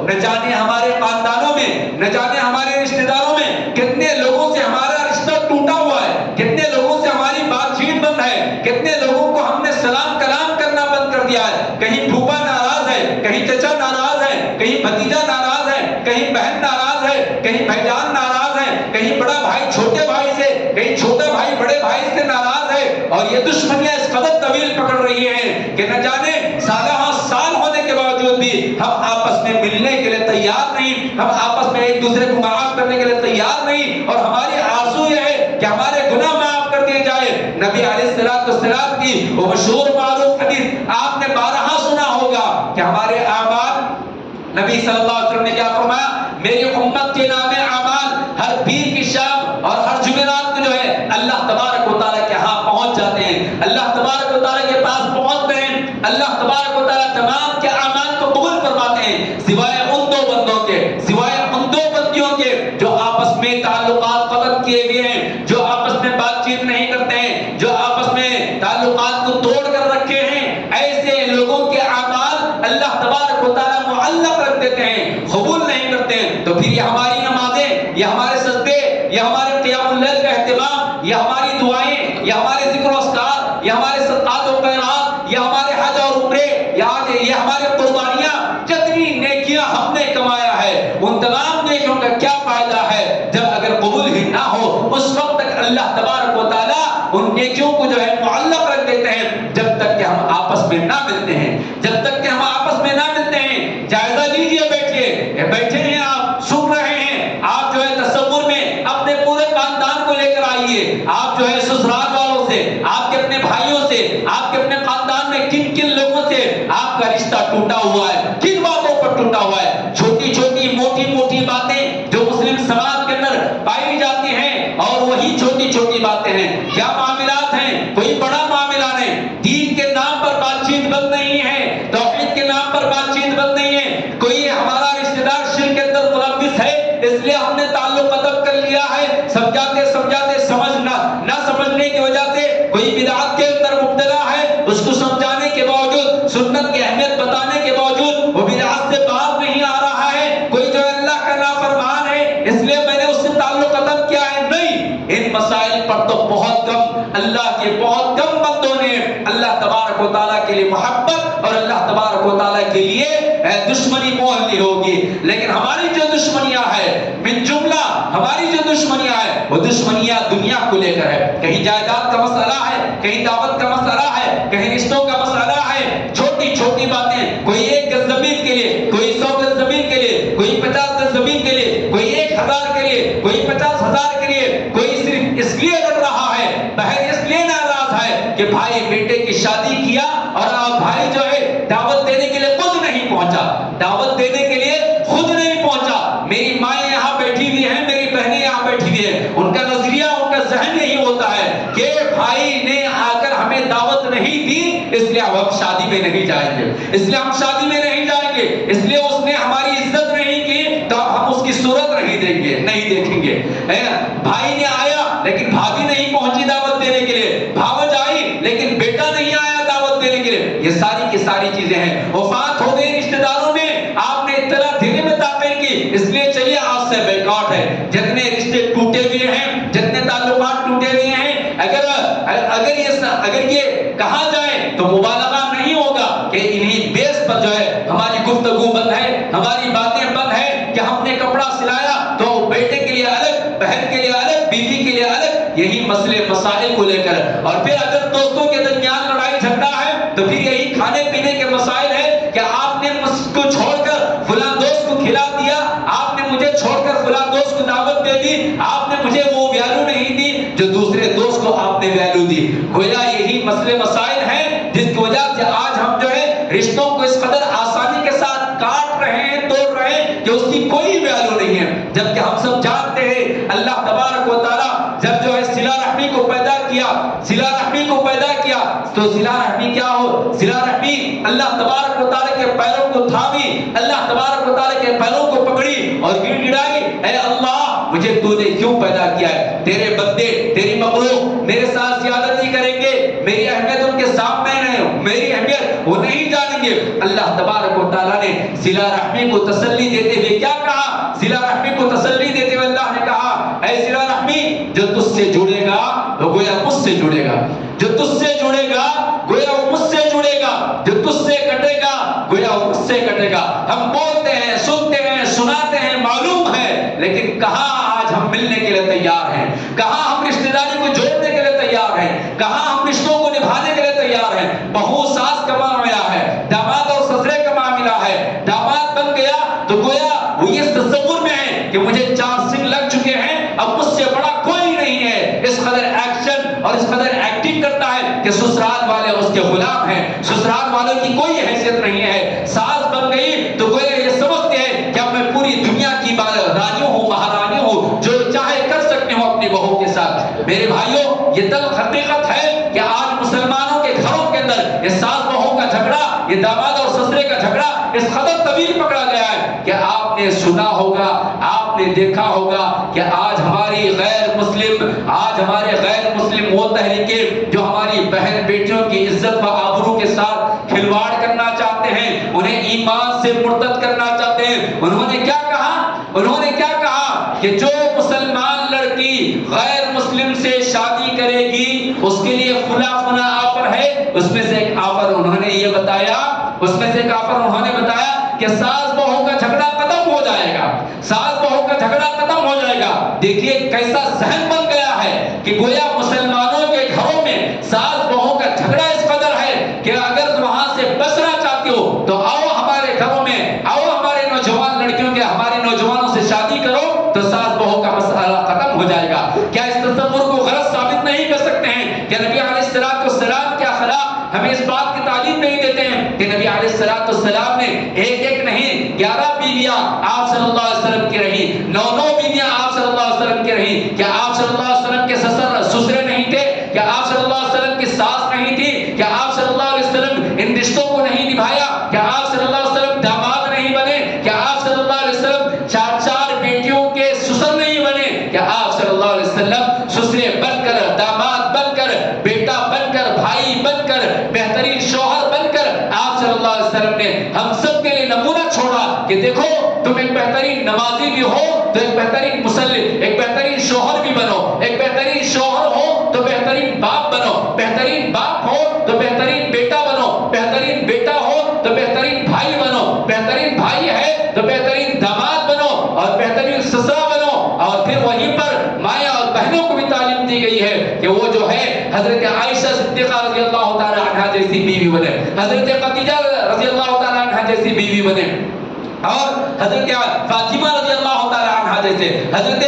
نہ جانے ہمارے خاندانوں میں، نہ جانے ہمارے رشتہ داروں میں کتنے لوگوں سے ہمارا رشتہ ٹوٹا ہوا ہے، کتنے لوگوں سے ہماری بات چیت بند ہے، کتنے لوگوں کو ہم نے سلام کلام کرنا بند کر دیا ہے۔ کہیں پھوپھا ناراض ہے، کہیں چچا ناراض ہے، کہیں بھتیجا ناراض ہے، کہیں بہن ناراض ہے، کہیں بھائیجان ناراض ہے، کہیں بڑا بھائی چھوٹے بھائی سے، کہیں چھوٹا بھائی بڑے بھائی سے ناراض ہے، اور یہ دشمنیاں اس قدر طویل پکڑ رہی ہیں کہ نہ جانے سالہ سال ہونے کے باوجود بھی ہم آپس میں ملنے کے لیے تیار نہیں، ہم آپس میں ایک دوسرے کو معاف کرنے کے لیے تیار نہیں، اور ہماری آرزو یہ ہے کہ ہمارے گناہ معاف کر دیے جائے۔ نبی علیہ السلام کی وہ مشہور معروف حدیث آپ نے بارہا سنا ہوگا کہ ہمارے اعمال، نبی صلی اللہ علیہ وسلم نے کیا فرمایا؟ میری امت کے نام اعمال ہر پیر کی شام اور ہر جمعرات کو جو ہے اللہ تبارک و تعالیٰ کے ہاں پہنچ جاتے ہیں، اللہ تبارک و تعالیٰ کے پاس پہنچتے ہیں، اللہ تبارک و تعالیٰ تمام کے اعمال کو قبول فرماتے ہیں، سوائے ان دو بندوں کے، سوائے ان دو بندیوں کے جو آپس میں تعلقات قطع کیے ہوئے ہیں، جو آپس میں بات چیت نہیں کرتے ہیں، جو آپس میں تعلقات کو توڑ کر رکھے ہیں، ایسے لوگوں کے اعمال اللہ تبارک و تعالیٰ معلق رکھ دیتے ہیں، قبول نہیں کرتے ہیں۔ تو پھر یہ ہماری نمازیں، یہ ہمارے سجدے، یہ ہمارے قیام اللیل کا اہتمام، یہ ہماری دعائیں، یہ ہمارے ذکر و اذکار، یہ ہمارے صدقات و خیرات، یہ ہمارے حج اور عمرے، یہ ہمارے قربانیاں، جتنی نیکیاں ہم نے کمایا ہے ان تمام نیکیوں کا کیا فائدہ ہے جب اگر قبول ہی نہ ہو؟ اس وقت تک اللہ تبارک و تعالیٰ ان نیکیوں کو جو ہے معلق رکھ دیتے ہیں جب تک کہ ہم آپس میں نہ ملتے ہیں، جب تک کہ ہم آپس میں نہ ملتے ہیں۔ جائزہ لیجئے، بیٹھیے، بیٹھے ہیں آپ، سن رہے ہیں، آپ جو ہے تصور میں اپنے پورے خاندان کو لے کر آئیے، آپ جو ہے سسرال والوں سے، آپ کے اپنے بھائیوں سے، آپ کے اپنے خاندان میں کن کن لوگوں سے آپ کا رشتہ ٹوٹا ہوا ہے، کن باتوں پر ٹوٹا ہوا ہے؟ چھوٹی چھوٹی موٹی موٹی باتیں جو مسلم سماج کے اندر پائی جاتی ہیں، اور وہی چھوٹی چھوٹی باتیں ہیں، کیا معاملات ہیں؟ کوئی بڑا معاملہ نہیں، دین کے نام پر بات چیت بند نہیں ہے، توحید کے نام پر بات چیت بند نہیں ہے، کوئی ہمارا رشتہ دار شرک کے اندر ملوث ہے اس لیے ہم نے تعلق ختم کر لیا ہے، سمجھاتے سمجھاتے نہ سمجھنے کی وجہ سے کوئی بدعت کے اندر مبتلا ہے، اس کو سمجھانے کے باوجود، سنت کی اہمیت بتانے کے باوجود وہ بدعت سے باز نہیں آ رہا ہے، کوئی جو اللہ کا نافرمان ہے اس لیے میں نے اس سے تعلق ختم کیا ہے، نہیں، ان مسائل پر تو بہت کم، اللہ کے بہت کم بندوں نے اللہ تبارک و تعالیٰ کے لیے محبت اور اللہ تبارک و تعالیٰ کے لیے دشمنی مول لی ہوگی۔ لیکن ہماری جو دشمنیاں ہے، من جملہ ہماری جو دشمنیاں ہے، وہ دشمنیاں دنیا کو لے کر ہے، کہیں جائیداد کا مسئلہ ہے، کہیں دعوت کا مسئلہ ہے، کہیں رشتوں کا مسئلہ ہے، چھوٹی چھوٹی باتیں، کوئی 1 گز زمین کے لیے، کوئی 100 گز زمین کے لیے، کوئی 50 گز زمین کے لیے، کوئی 1000 کے لیے، کوئی 50,000 کے لیے، کوئی صرف اس لیے لڑ رہا ہے، بہن اس لیے ناراض ہے کہ بھائی بیٹے کی شادی کیا اور بھائی جو ہے دعوت دینے کے لیے خود نہیں پہنچا، دعوت دینے کے لیے خود نہیں پہنچا، میری مائیں یہاں بیٹھی ہوئی ہیں، میری بہنیں یہاں بیٹھی ہوئی ہیں، ان کا نظریہ، ان کا ذہن یہی ہوتا ہے کہ بھائی نے آ کر ہمیں دعوت نہیں دی اس لیے اب ہم شادی میں نہیں جائیں گے، اس لیے ہم شادی میں نہیں جائیں گے، اس لیے اس نے ہماری عزت نہیں کی تو ہم اس کی صورت نہیں دیں گے، نہیں دیکھیں گے۔ بھائی نے آیا لیکن بھابھی نہیں پہنچی دعوت دینے کے لیے، بھاوج آئی لیکن بیٹا نہیں آیا دعوت دینے کے لیے، یہ ساری کی ساری چیزیں ہیں۔ وفات ہو گئی رشتہ داروں میں، آپ نے اطلاع دینے میں تاخیر کی، اس لیے چلیے آج سے بیکاٹ ہے، جتنے رشتے ٹوٹے ہوئے ہیں، جتنے تعلقات ٹوٹے ہوئے ہیں، اگر یہ کہا جائے تو مبالغہ نہیں ہوگا کہ انہی بیس پر جو ہے ہماری گفتگو بند ہے، ہماری باتیں بند ہے کہ ہم نے کپڑا سلایا تو بیٹے کے لیے الگ، بہن کے لیے الگ، بیوی کے لیے الگ، یہی مسئلے مسائل کو لے کر، اور پھر اگر دوستوں کے درمیان لڑائی جھگڑا ہے تو پھر یہی کھانے پینے کے مسائل ہے کہ آپ نے مجھ کو چھوڑ کر فلاں دوست کو کھلا دیا، آپ نے مجھے چھوڑ کر فلاں دوست کو دعوت دے دی، آپ نے مجھے وہ ویلیو نہیں دی جو دوسرے دوست کو آپ نے ویلیو دی۔ گویا یہی مسئلے مسائل ہیں جس کی وجہ سے آج ہم جو ہے رشتوں کو اس قدر آسانی کے ساتھ کاٹ رہے ہیں، توڑ رہے ہیں کہ اس کی کوئی ویلیو نہیں ہے، جبکہ ہم سب جانتے ہیں اللہ تبارک و تعالیٰ جب جو ہے صلہ رحمی کو پیدا کیا، صلہ رحمی کو پیدا کیا تو صلہ رحمی کیا ہو؟ صلہ رحمی اللہ تبارک و تعالیٰ کے پیروں کو تھامی، اللہ تبارک و تعالیٰ کے پیروں کو پکڑی اور گڑ گڑائی، اے اللہ مجھے تو نے کیوں پیدا کیا ہے؟ تیرے بندے، تیری مخلوق میرے ساتھ زیادتی کریں گے، میری اہمیت ان کے سامنے نہیں، میری اہمیت وہ نہیں جانیں گے۔ اللہ تبارک و تعالیٰ نے صلہ رحمی کو تسلی دیتے ہوئے کیا کہا؟ صلہ رحمی کو تسلی دیتے ہوئے اللہ نے کہا اے صلہ رحمی جو تجھ سے جڑے گا وہ گویا مجھ سے جڑے گا، جو تجھ سے جڑے گا گویا وہ مجھ سے جڑے گا، جو تجھ سے کٹے گا گویا وہ مجھ سے کٹے گا۔ ہم بولتے ہیں، سنتے ہیں، سناتے ہیں، معلوم ہے، لیکن کہاں آج ہم ملنے کے لیے تیار ہیں؟ کہاں ہم رشتہ داری کو جوڑنے کے لیے تیار ہیں؟ کہاں ہم رشتوں کو نبھانے کے لیے تیار ہیں؟ بہو ساس کا معاملہ ہے، داماد اور سسرے کا معاملہ ہے، داماد بن گیا تو گویا وہ یہ تصور میں ہے کہ مجھے 4 سنگ لگ چکے ہیں، اب مجھ سے بڑا کوئی نہیں ہے، اس قدر ایکشن اور اس قدر ایکٹنگ کرتا ہے کہ سسرال والے اس کے غلام ہیں، سسرال والوں کی کوئی حیثیت نہیں ہے۔ ساس بن گئی تو گویا یہ سمجھتے ہیں کہ اب میں پوری دنیا کی رانی ہوں، مہارانی ہوں، جو چاہے میرے بھائیوں یہ تلخ حقیقت ہے کہ آج مسلمانوں کے گھروں کے اندر یہ ساس بہو کا جھگڑا، یہ داماد اور سسرے کا جھگڑا اس قدر طویل پکڑا گیا ہے کہ آپ نے سنا ہوگا، آپ نے دیکھا ہوگا کہ آج ہمارے غیر مسلم وہ تحریکیں جو ہماری بہن بیٹیوں کی عزت و آبرو کے ساتھ کھلواڑ کرنا چاہتے ہیں، انہیں ایمان سے مرتد کرنا چاہتے ہیں، انہوں نے کیا کہا کہ جو مسلمان لڑکی غیر مسلم سے شادی کرے گی اس کے لیے فلاں آفر ہے۔ اس میں سے ایک آفر انہوں نے بتایا کہ ساس بہو کا جھگڑا ختم ہو جائے گا۔ دیکھیے کیسا ذہن بن گیا ہے کہ گویا مسلمانوں کے گھروں میں ساس بہو کا جھگڑا اس قدر ہے کہ اگر وہاں سے بچنا چاہتے ہو تو آؤ ہمارے گھروں میں، آؤ ہمارے نوجوان لڑکیوں کے، ہمارے نوجوانوں سے شادی کرو تو ساس بہو کا مسئلہ ختم ہو جائے گا۔ کیا اس تصور کو غلط ثابت نہیں کر سکتے ہیں کہ نبی علیہ السلام کے اخلاق ہمیں اس بات کی تعلیم نہیں دیتے ہیں کہ نبی علیہ السلام نے ایک نہیں 11 بیویاں آپ صلی اللہ علیہ وسلم کی رہی، 9 بیویاں آپ صلی اللہ علیہ وسلم کی رہی؟ کیا آپ صلی اللہ علیہ وسلم کے سسرے نہیں تھے؟ کیا آپ صلی اللہ علیہ وسلم کی ساس نہیں تھی؟ کیا آپ صلی اللہ علیہ وسلم ان رشتوں کو نہیں نبھایا؟ کیا آپ صلی اللہ علیہ وسلم داماد نہیں بنے؟ کیا آپ صلی اللہ علیہ وسلم 4 بیٹیوں کے سسر نہیں بنے؟ کیا آپ صلی اللہ علیہ وسلم سسرے بن کر، داماد بن کر، بیٹا بن کر، بھائی بن کر، بہترین شوہر بن کر آپ صلی اللہ علیہ وسلم نے ہم سب کے لیے نمونہ چھوڑا کہ دیکھو تم ایک بہترین نمازی بھی ہو تو ایک بہترین مصلی، ایک بہترین شوہر بھی بنو، ایک بہترین شوہر ہو تو بہترین باپ بنو، بہترین باپ ہو تو بہترین بیٹا بنو، بہترین بیٹا ہو تو بہترین بھائی بنو، بہترین بھائی ہے تو بہترین داماد بنو اور بہترین سسرا بنو۔ اور پھر وہیں پر مائیں اور بہنوں کو بھی تعلیم دی گئی ہے کہ وہ جو ہے حضرت عائشہ صدیقہ رضی اللہ تعالی عنہا جیسی بیوی بنے، حضرت خدیجہ رضی اللہ تعالی عنہا جیسی بیوی بنے، اور حضرت فاطمہ رضی اللہ تعالی عنہا جیسے، حضرت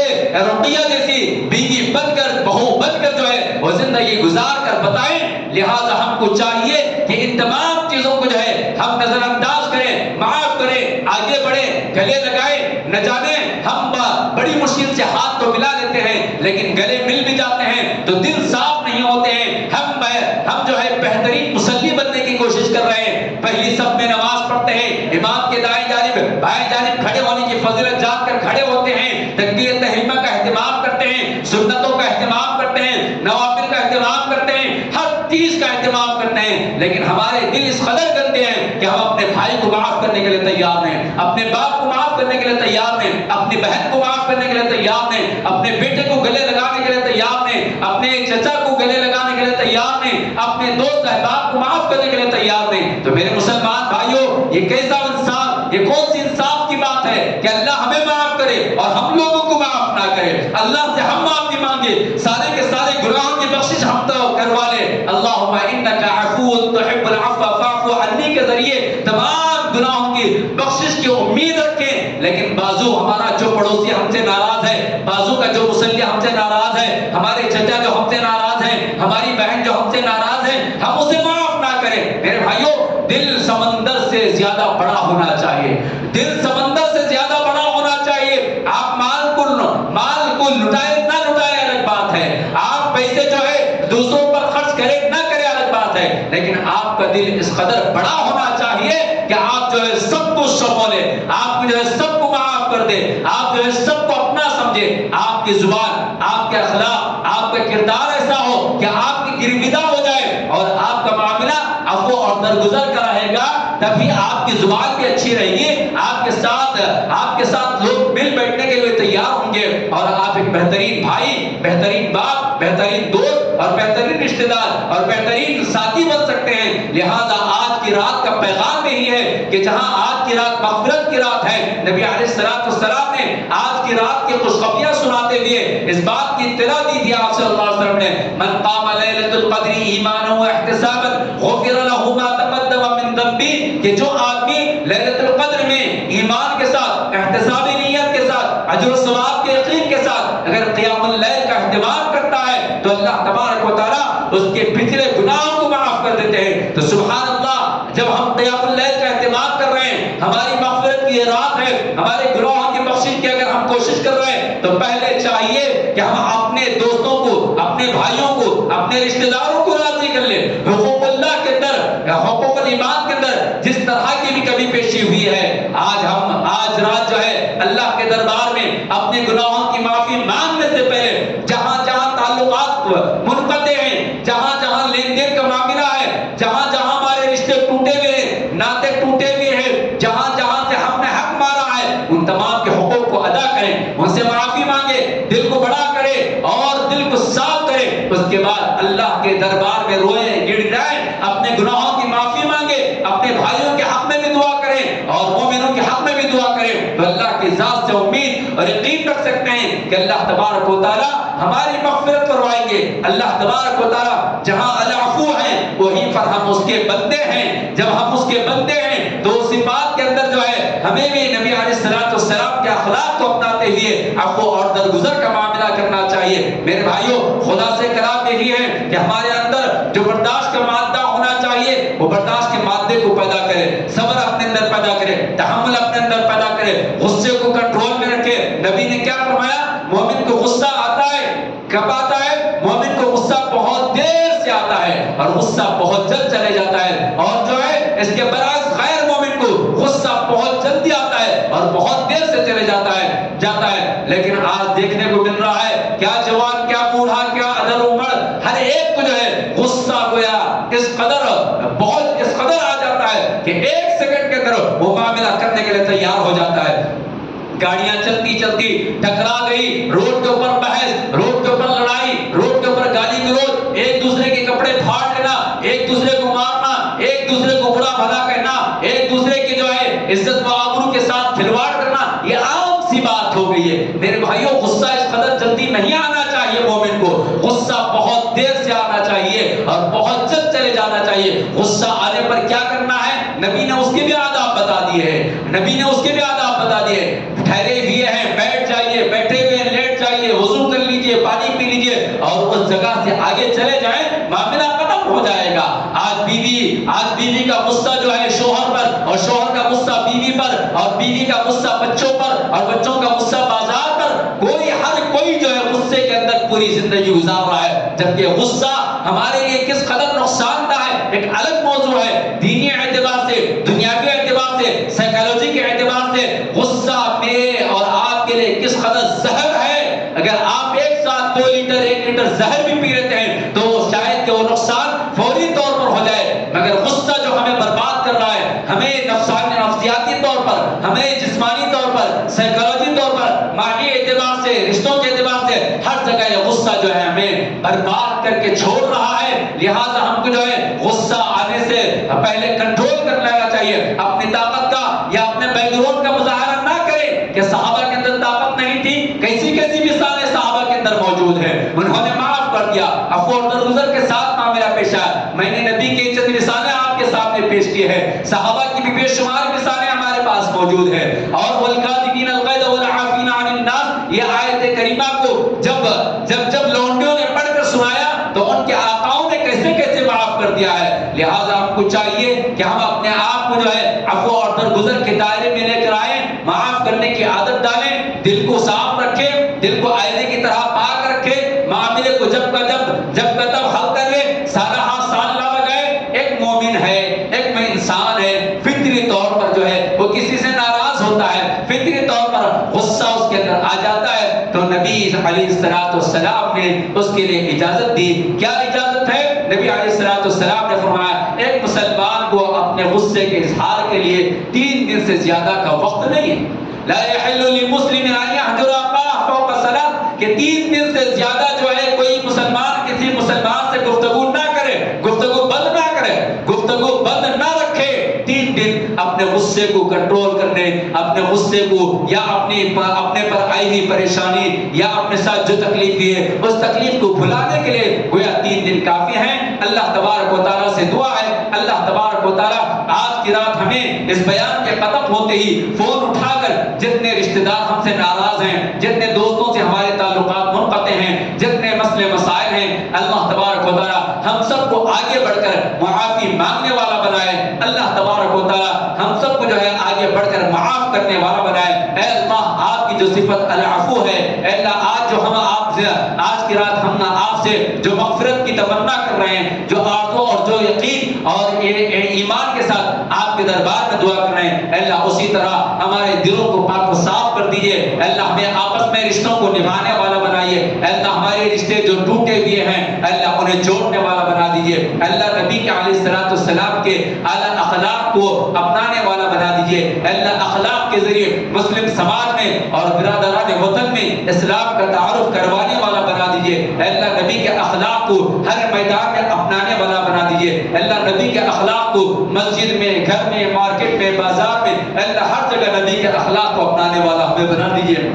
رقیہ جیسی بیوی بن کر، بہو بن کر جو ہے وہ زندگی گزار کر بتائیں۔ لہذا ہم کو چاہیے کہ ان تمام چیزوں کو جو ہے ہم نظر انداز کریں، معاف کریں، آگے بڑھیں، گلے لگائیں۔ نہ جانے ہم بڑی مشکل سے ہاتھ تو ملا لیتے ہیں لیکن گلے مل بھی جاتے ہیں تو دل صاف نہیں ہوتے ہیں۔ ہم جو ہے بہترین مصلی بننے کی کوشش کر رہے ہیں، پہلی صف میں نماز پڑھتے ہیں، امام کے دائیں جانب بائیں جانب کھڑے ہونے کی فضیلت جان کر کھڑے ہوتے ہیں، تکبیر تحریمہ کا اہتمام کرتے ہیں، سنتوں کا اہتمام کرتے ہیں، نوافل کا اہتمام کرتے ہیں، ہر چیز کا اہتمام کرتے ہیں، لیکن ہمارے دل اس قدر گندے ہیں کہ ہم اپنے بھائی کو معاف کرنے کے لیے تیار ہیں، اپنے باپ کو معاف کرنے کے لیے تیار ہیں، اپنی بہن کو معاف کرنے کے لیے تیار ہیں، اپنے بیٹے کو گلے لگانے کے لیے تیار ہیں، اپنے چچا کو گلے لگانے کے لیے تیار ہیں، اپنے دوست احباب کو معاف کرنے کے لیے تیار ہیں۔ تو میرے مسلمان بھائیوں، یہ کیسا انصاف، یہ کون سی انصاف کی بات ہے کہ اللہ ہمیں معاف کرے اور ہم لوگوں کو معاف نہ کرے؟ اللہ سے ہم معافی مانگے، سارے کے سارے گناہوں کی بخشش ہم تو کروا لے۔ اللہم انک عفو تحب العفو فاعف عنی کے ذریعے تمام گناہوں کی بخشش کی امید رکھیں، لیکن بازو ہمارا جو پڑوسی ہم سے ناراض ہے، بازو کا جو مصلی ہم سے ناراض ہے، ہمارے چچا جو ہم سے ناراض ہے، ہماری بہن جو ہم سے ناراض ہے، ہم اسے معاف نہ کریں۔ میرے بھائیوں، دل سمندر سے زیادہ بڑا ہونا چاہیے، دل سمندر سے زیادہ بڑا ہونا چاہیے۔ آپ مال کو لٹائے نہ لٹائے الگ بات ہے، آپ پیسے جو ہے دوسروں پر خرچ کرے نہ کرے الگ بات ہے، لیکن آپ کا دل اس قدر بڑا ہونا چاہیے کہ آپ جو ہے سب کو سنبھالے، آپ جو ہے سب کو معاف کر دے، آپ جو ہے سب کو اپنا سمجھے۔ آپ کی زبان، آپ کے اخلاق، آپ کا کردار ایسا ہو کہ آپ کی گرویدہ ہو جائے اور آپ کا معاملہ عفو اور درگزر کا رہے گا، تبھی آپ کی زبان بھی اچھی رہے گی، آپ کے ساتھ لوگ مل بیٹھنے کے لیے تیار ہوں گے اور آپ ایک بہترین بھائی، بہترین باپ، بہترین دوست اور بہترین رشتہ دار اور بہترین ساتھی بن سکتے ہیں۔ لہذا آج کی رات کا پیغام یہی ہے کہ جہاں آج کی رات مغفرت کی رات ہے، نبی علیہ السلام نے آج کی رات کی خوشخبریاں سناتے ہوئے اس بات کی اطلاع دی تھی آپ صلی اللہ علیہ وسلم نے، من قام لیلۃ القدر ایمانا واحتسابا غفر له ما تقدم من ذنبه، کہ جو آدمی لیلۃ القدر میں ایمان کے ساتھ، احتسابی نیت کے ساتھ، اجر و ثواب کے یقین کے ساتھ اگر قیام اللیل کا اہتمام کرتا ہے تو اللہ تبارک و تعالیٰ اس کے پچھلے گناہوں کو معاف کر دیتے ہیں۔ تو سبحان اللہ، جب ہم قیام اللیل کا اہتمام کر رہے ہیں، ہماری مغفرت کی یہ رات ہے، ہمارے گناہوں کی بخشش کی اگر ہم کوشش کر رہے ہیں تو پہلے چاہیے کہ ہم اپنے دوستوں کو، بھائیوں کو اپنے رشتہ داروں کو راضی کر لے. حقوق اللہ کے اندر حقوق الایمان کے اندر جس طرح کی بھی کمی پیشی ہوئی ہے آج رات جو ہے اللہ کے دربار میں اپنے گناہوں کی معافی مانگنے سے پہلے جہاں جہاں تعلقات منقطع ہیں, جہاں جہاں لین دین کا معاملہ ہے, جہاں جہاں ہمارے رشتے ٹوٹے ہوئے ہیں, ناطے ٹوٹے ہوئے ہیں, جہاں جہاں سے ہم نے حق مارا ہے, ان تمام کے حقوق کو ادا کریں, ان سے معافی مانگے, دل کو بڑا کرے اور دل کو صاف کرے. اس کے بعد اللہ کے دربار میں روئے گڑ جائیں, اپنے گناہوں کی معافی مانگے, اپنے بھائیوں کے حق میں بھی دعا کریں اور مومنوں کے حق میں بھی دعا کریں. تو اللہ کی ذات سے امید اور یقین رکھ سکتے ہیں کہ اللہ تبارک و تعالی ہماری مغفرت فرمائیں گے. اللہ تبارک و تعالی جہاں العفو ہے وہیں پر ہم اس کے بندے ہیں. جب ہم اس کے بندے ہیں تو اس بات کے اندر جو ہے ہمیں بھی نبی علیہ الصلوۃ والسلام کے اخلاق کو اپناتے ہوئے عفو اور درگزر کا معاملہ کرنا چاہیے. میرے بھائیوں, خدا سے کلام یہی ہے کہ ہمارے اندر جو برداشت کا مادہ ہونا چاہیے وہ برداشت کے مادے کو پیدا کرے, صبر اپنے اندر پیدا کرے, تحمل اپنے اندر پیدا کرے, غصے کو کنٹرول میں رکھے. نبی نے کیا فرمایا؟ مومن کو غصہ آتا ہے, کب آتا ہے؟ مومن کو غصہ بہت دیر سے آتا ہے اور غصہ بہت جلد چلے جاتا ہے, اور جو ہے اس کے برعکس غیر مومن کو غصہ بہت جلدی آتا ہے اور بہت دیر سے چلے جاتا ہے. لیکن آج دیکھنے کو مل رہا ہے کیا جوان, کیا بوڑھا, کیا ادھر عمر, ہر ایک کو جو ہے غصہ گویا اس قدر آ جاتا ہے کہ ایک سیکنڈ کے اندر وہ معاملہ کرنے کے لیے تیار ہو جاتا ہے. گاڑیاں چلتی چلتی ٹکرا گئی, روڈ کے اوپر بحث, روڈ کے اوپر لڑائی, روڈ کے اوپر گالی گلوچ, ایک دوسرے کے کپڑے پھاڑ لینا, ایک دوسرے کو مارنا, ایک دوسرے کو برا بھلا کہنا, ایک دوسرے کی جو ہے عزت و آبرو کے ساتھ کھلواڑ کرنا, یہ عام سی بات ہو گئی ہے. میرے بھائیوں, غصہ اس قدر جلدی نہیں آنا چاہیے. مومن کو غصہ بہت دیر سے آنا چاہیے اور بہت جلد چلے جانا چاہیے. غصہ آنے پر کیا کرنا ہے؟ نبی نے اس کے بھی آداب بتا دیے ہیں. ٹھہرے ہوئے ہیں, بیٹھ جائیے, بیٹھے ہوئے ہیں لیٹ جائیے, وضو کر لیجئے, پانی پی لیجئے اور اس جگہ سے آگے چلے جائیں, معاملہ ختم ہو جائے گا. آج بیوی کا غصہ جو ہے شوہر پر, اور شوہر کا غصہ بیوی پر, اور بیوی کا غصہ بچوں پر, اور بچوں کا غصہ بازار پر. ہر کوئی جو ہے غصے کے اندر پوری زندگی گزار رہا ہے, جبکہ غصہ ہمارے لیے کس قدر نقصان دہ ہے ایک الگ موضوع ہے. دینی اعتبار سے, دنیاوی اعتبار سے, سائیکالوجی کے اعتبار سے غصہ میرے اور آپ کے لیے کس قدر زہر ہے. اگر آپ ایک ساتھ 1 لیٹر زہر بھی پی لیتے ہیں تو شاید کہ وہ نقصان فوری طور پر ہو جائے, مگر غصہ جو ہمیں برباد کر رہا ہے, ہمیں نفسیاتی طور پر, ہمیں جسمانی طور پر, سائیکالوجی طور پر, مالی اعتبار سے, رشتوں کے اعتبار سے, ہر جگہ یہ غصہ جو ہے ہمیں برباد کر کے چھوڑ رہا ہے. لہٰذا ہم کو جو ہے غصہ آنے سے پہلے کنٹرول کر لینا چاہیے. اپنی طاقت کا یا اپنے بیک گراؤنڈ کا مظاہرہ نہ کریں کہ صحابہ کے اندر طاقت نہیں تھی. کیسی مثالیں صحابہ کے اندر موجود ہیں, انہوں نے معاف کر دیا, عفو اور درگزر کے ساتھ معاملہ پیش آیا. میں نے نبی کی چند مثالیں آپ کے سامنے پیش کی ہے, صحابہ کی بھی بے شمار مثالیں ہمارے پاس موجود ہیں. اور والکاظمین الغیظ والعافین عن الناس, یہ آیت کریمہ کو جب لونڈیوں نے پڑھ کر سنایا تو ان کے آقاؤں نے کیسے کیسے معاف کر دیا ہے. لہٰذا ہم کو چاہیے کہ ہم اپنے آپ کو جو ہے عفو اور درگزر کے دائرے میں لے کر آئیں, معاف کرنے کی عادت ڈالیں, دل کو صاف رکھیں, دل کو آئینے کی طرح پاک رکھیں, معاملے کو جب کا تب حل کر لیں, سارا ہاتھ سال نہ لگائے. ایک مومن ہے, ایک انسان ہے, فطری طور پر جو ہے وہ کسی سے ناراض ہوتا ہے, فطری طور پر غصہ اس کے اندر آ جاتا ہے. تو نبی علیہ السلام نے اس کے لیے اجازت دی. کیا اجازت ہے؟ نبی علیہ السلام نے فرمایا ایک مسلمان کو اپنے غصے کے اظہار کے لیے 3 دن سے زیادہ کا وقت نہیں ہے. لا يحل للمسلم ان يهجر اخاه فوق 3, کہ 3 دن سے زیادہ جو ہے کوئی مسلمان کسی مسلمان سے گفتگو نہ کرے, گفتگو بند نہ کرے, گفتگو بند نہ رکھے. 3 دن اپنے غصے کو کنٹرول کرنے, اپنے غصے کو یا اپنے پر آئی ہوئی پریشانی یا اپنے ساتھ جو تکلیف دی ہے اس تکلیف کو بھلانے کے لیے گویا 3 دن کافی ہیں. اللہ تبارک و تعالیٰ سے دعا ہے, اللہ تبارک و تعالیٰ آج کی رات ہمیں اس بیان کے ختم ہوتے ہی فون اٹھا کر جتنے رشتہ دار ہم سے ناراض ہیں, جتنے دوستوں سے ہمارے تعلقات منقطع ہیں, جتنے مسئلے مسائل ہیں, اللہ تبارک و تعالیٰ ہم سب کو آگے بڑھ کر معافی مانگنے والا بنائے. اللہ تبارک و تعالیٰ ہم سب کو جو ہے آگے بڑھ کر معاف کرنے والا بنائے. اے اللہ, آپ کی جو صفت العفو ہے, اے اللہ آج جو ہم آپ آج کی رات ہم آپ سے جو مغفرت کی تمنا کر رہے ہیں، جو آرزو اور جو یقین اور ایمان کے ساتھ آپ کے دربار میں دعا کر رہے ہیں، اللہ اسی طرح ہمارے دلوں کو پاک و صاف کر دیجئے۔ اللہ ہمیں آپس میں رشتوں کو نبھانے والا بنائیے۔ اللہ ہمارے رشتے جو ٹوٹے ہوئے ہیں اللہ انہیں جوڑنے والا بنا دیجئے۔ اللہ نبی کے علیہ السلام کے اعلیٰ اخلاق کو اپنانے والا بنا دیجئے۔ اللہ اخلاق کے ذریعے مسلم سماج میں اور برادران وطن میں اسلام کا تعارف کروانے والا بنا دیجئے۔ اللہ نبی کے اخلاق کو ہر میدان میں اپنانے والا بنا دیجئے۔ اللہ نبی کے اخلاق کو مسجد میں، گھر میں، مارکیٹ میں، بازار میں، اللہ ہر جگہ نبی کے اخلاق کو اپنانے والا ہمیں بنا دیجئے۔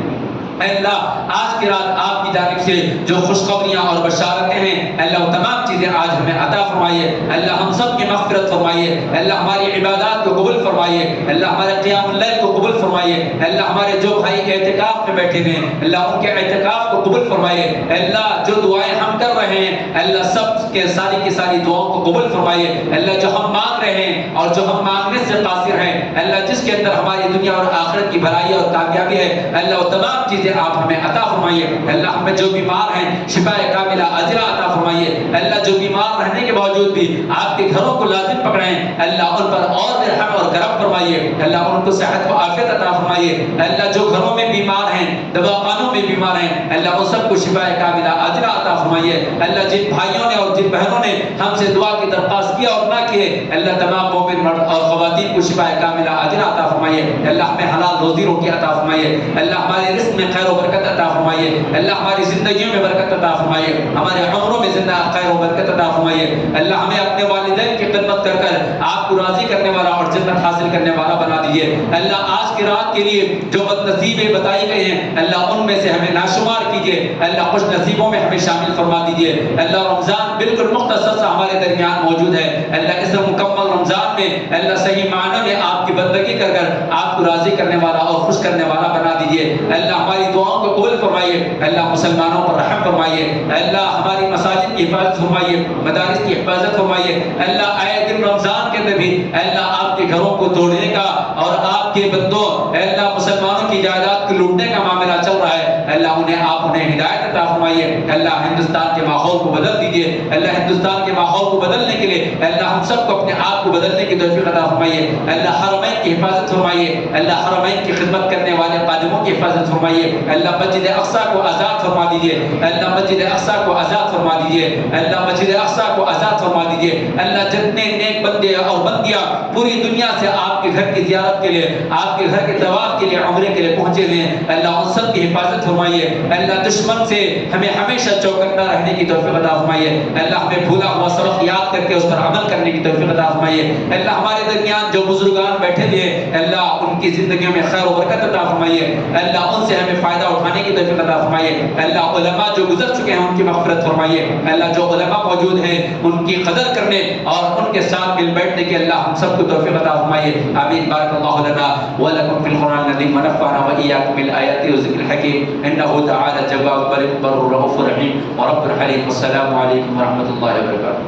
اللہ آج کی رات آپ کی جانب سے جو خوشخبریاں اور بشارتیں ہیں اللہ وہ تمام چیزیں آج ہمیں عطا فرمائیے۔ اللہ ہم سب کی مغفرت فرمائیے۔ اللہ ہماری عبادات کو قبول فرمائیے۔ اللہ ہمارے قیام اللیل کو قبول فرمائیے۔ اللہ ہمارے جو بھائی اعتکاف میں بیٹھے ہیں اللہ ان کے اعتکاف کو قبول فرمائیے۔ اللہ جو دعائیں ہم کر رہے ہیں اللہ سب کے ساری کی ساری دعاؤں کو قبول فرمائیے۔ اللہ جو ہم مانگ رہے ہیں اور جو ہم مانگنے سے قاصر ہیں اللہ جس کے اندر ہماری دنیا اور آخرت کی بھلائی اور کامیابی ہے اللہ وہ تمام چیزیں آپ ہمیں عطا فرمائیے۔ اللہ ہمیں جو بیمار ہیں شفا کاملہ عاجلہ عطا فرمائیے۔ اللہ جو بیمار رہنے کے باوجود بھی آپ کے گھروں کو لازم پکڑیں اللہ ان پر اور رحم اور کرم فرمائیے۔ اللہ ان کو صحت و عافیت عطا فرمائیے۔ اللہ جو گھروں میں بیمار ہیں دواخانوں میں بیمار ہیں اللہ ان سب کو شفا کاملہ عاجلہ عطا فرمائیے۔ اللہ جن بھائیوں نے اور جن بہنوں نے ہم سے دعا کی درخواست کیا اور نہ کیے اللہ تمام مومن مرد اور خواتین کو شفا کاملہ عاجلہ عطا فرمائیے۔ اللہ ہمیں حلال روزی روٹی عطا فرمائیے۔ اللہ ہمارے رزق میں خیر و برکت عطا فرمائیے۔ اللہ ہماری زندگیوں میں برکت عطا فرمائیے۔ ہمارے عمروں میں زندہ خیر و برکت عطا فرمائیے۔ اللہ ہمیں اپنے والدین کی خدمت کر کر آپ کو راضی کرنے والا اور جنت حاصل کرنے والا بنا دیجیے۔ اللہ آج کی رات کے لیے جو بد نصیبیں بتائی گئی ہیں اللہ ان میں سے ہمیں ناشمار کیجیے۔ اللہ خوش نصیبوں میں ہمیں شامل فرما دیجیے۔ اللہ رمضان بالکل مختصر سا ہمارے درمیان موجود ہے اللہ اس مکمل رمضان میں اللہ صحیح معنی میں آپ کی بندگی کر کر آپ کو راضی کرنے والا اور خوش کرنے والا بنا دیجیے۔ اللہ ہماری دعاؤں کو قبول فرمائیے۔ اللہ مسلمانوں پر رحم فرمائیے۔ اللہ ہماری مساجد کی حفاظت فرمائیے، مدارس کی حفاظت فرمائیے۔ اللہ آئے دن رمضان کے اندر بھی اللہ آپ کے گھروں کو توڑنے کا اور آپ کے بندوں اللہ مسلمانوں کی جائیداد کو لوٹنے کا معاملہ چل رہا ہے اللہ انہیں ہدایت عطا فرمائیے۔ اللہ ہندوستان کے ماحول کو بدل دیجیے۔ اللہ ہندوستان کے ماحول کو بدلنے کے لیے اللہ ہم سب کو اپنے آپ کو بدلنے کی توفیق عطا فرمائیے۔ اللہ حرمین کی حفاظت فرمائیے۔ اللہ حرمین کی خدمت کرنے والے خادموں کی حفاظت فرمائیے۔ اللہ مسجد اقصی کو آزاد فرما دیجیے۔ اللہ مسجد اقصی کو آزاد فرما دیجیے۔ اللہ مسجد اقصی کو آزاد فرما دیجیے۔ اللہ جتنے نیک بندے اور بندیاں پوری دنیا سے آپ کے گھر کی زیارت کے لیے آپ کے گھر کے طواف کے لیے عمرے کے لیے پہنچے ہوئے ہیں اللہ ان سب کی حفاظت فرمائیے۔ اللہ دشمن سے ہمیں ہمیشہ چوکنا رہنے کی توفیق عطا فرمائیے۔ اللہ ہمیں بھولا ہوا سبق یاد کر کے اس پر عمل کرنے کی توفیق عطا فرمائیے۔ اللہ ہمارے درمیان جو بزرگان بیٹھے ہوئے ہیں اللہ ان کی زندگیوں میں خیر و برکت عطا فرمائیے۔ اللہ ان سے ہمیں فائدہ اٹھانے کی توفیق عطا فرمائیے۔ اللہ علماء جو گزر چکے ہیں ان کی مغفرت فرمائیے۔ اللہ جو علماء موجود ہیں ان کی قدر کرنے اور ان کے ساتھ مل بیٹھنے کی اللہ ہم سب کو توفیق عطا فرمائیے۔ آمین۔ بارک اللہ لنا ولکم فی القرآن العظیم ونفعنا وإياكم بالآيات والذكر الحكيم إنه تعالى جواد بر رؤوف رحيم ورب الحليم۔ والسلام عليكم ورحمة الله وبركاته۔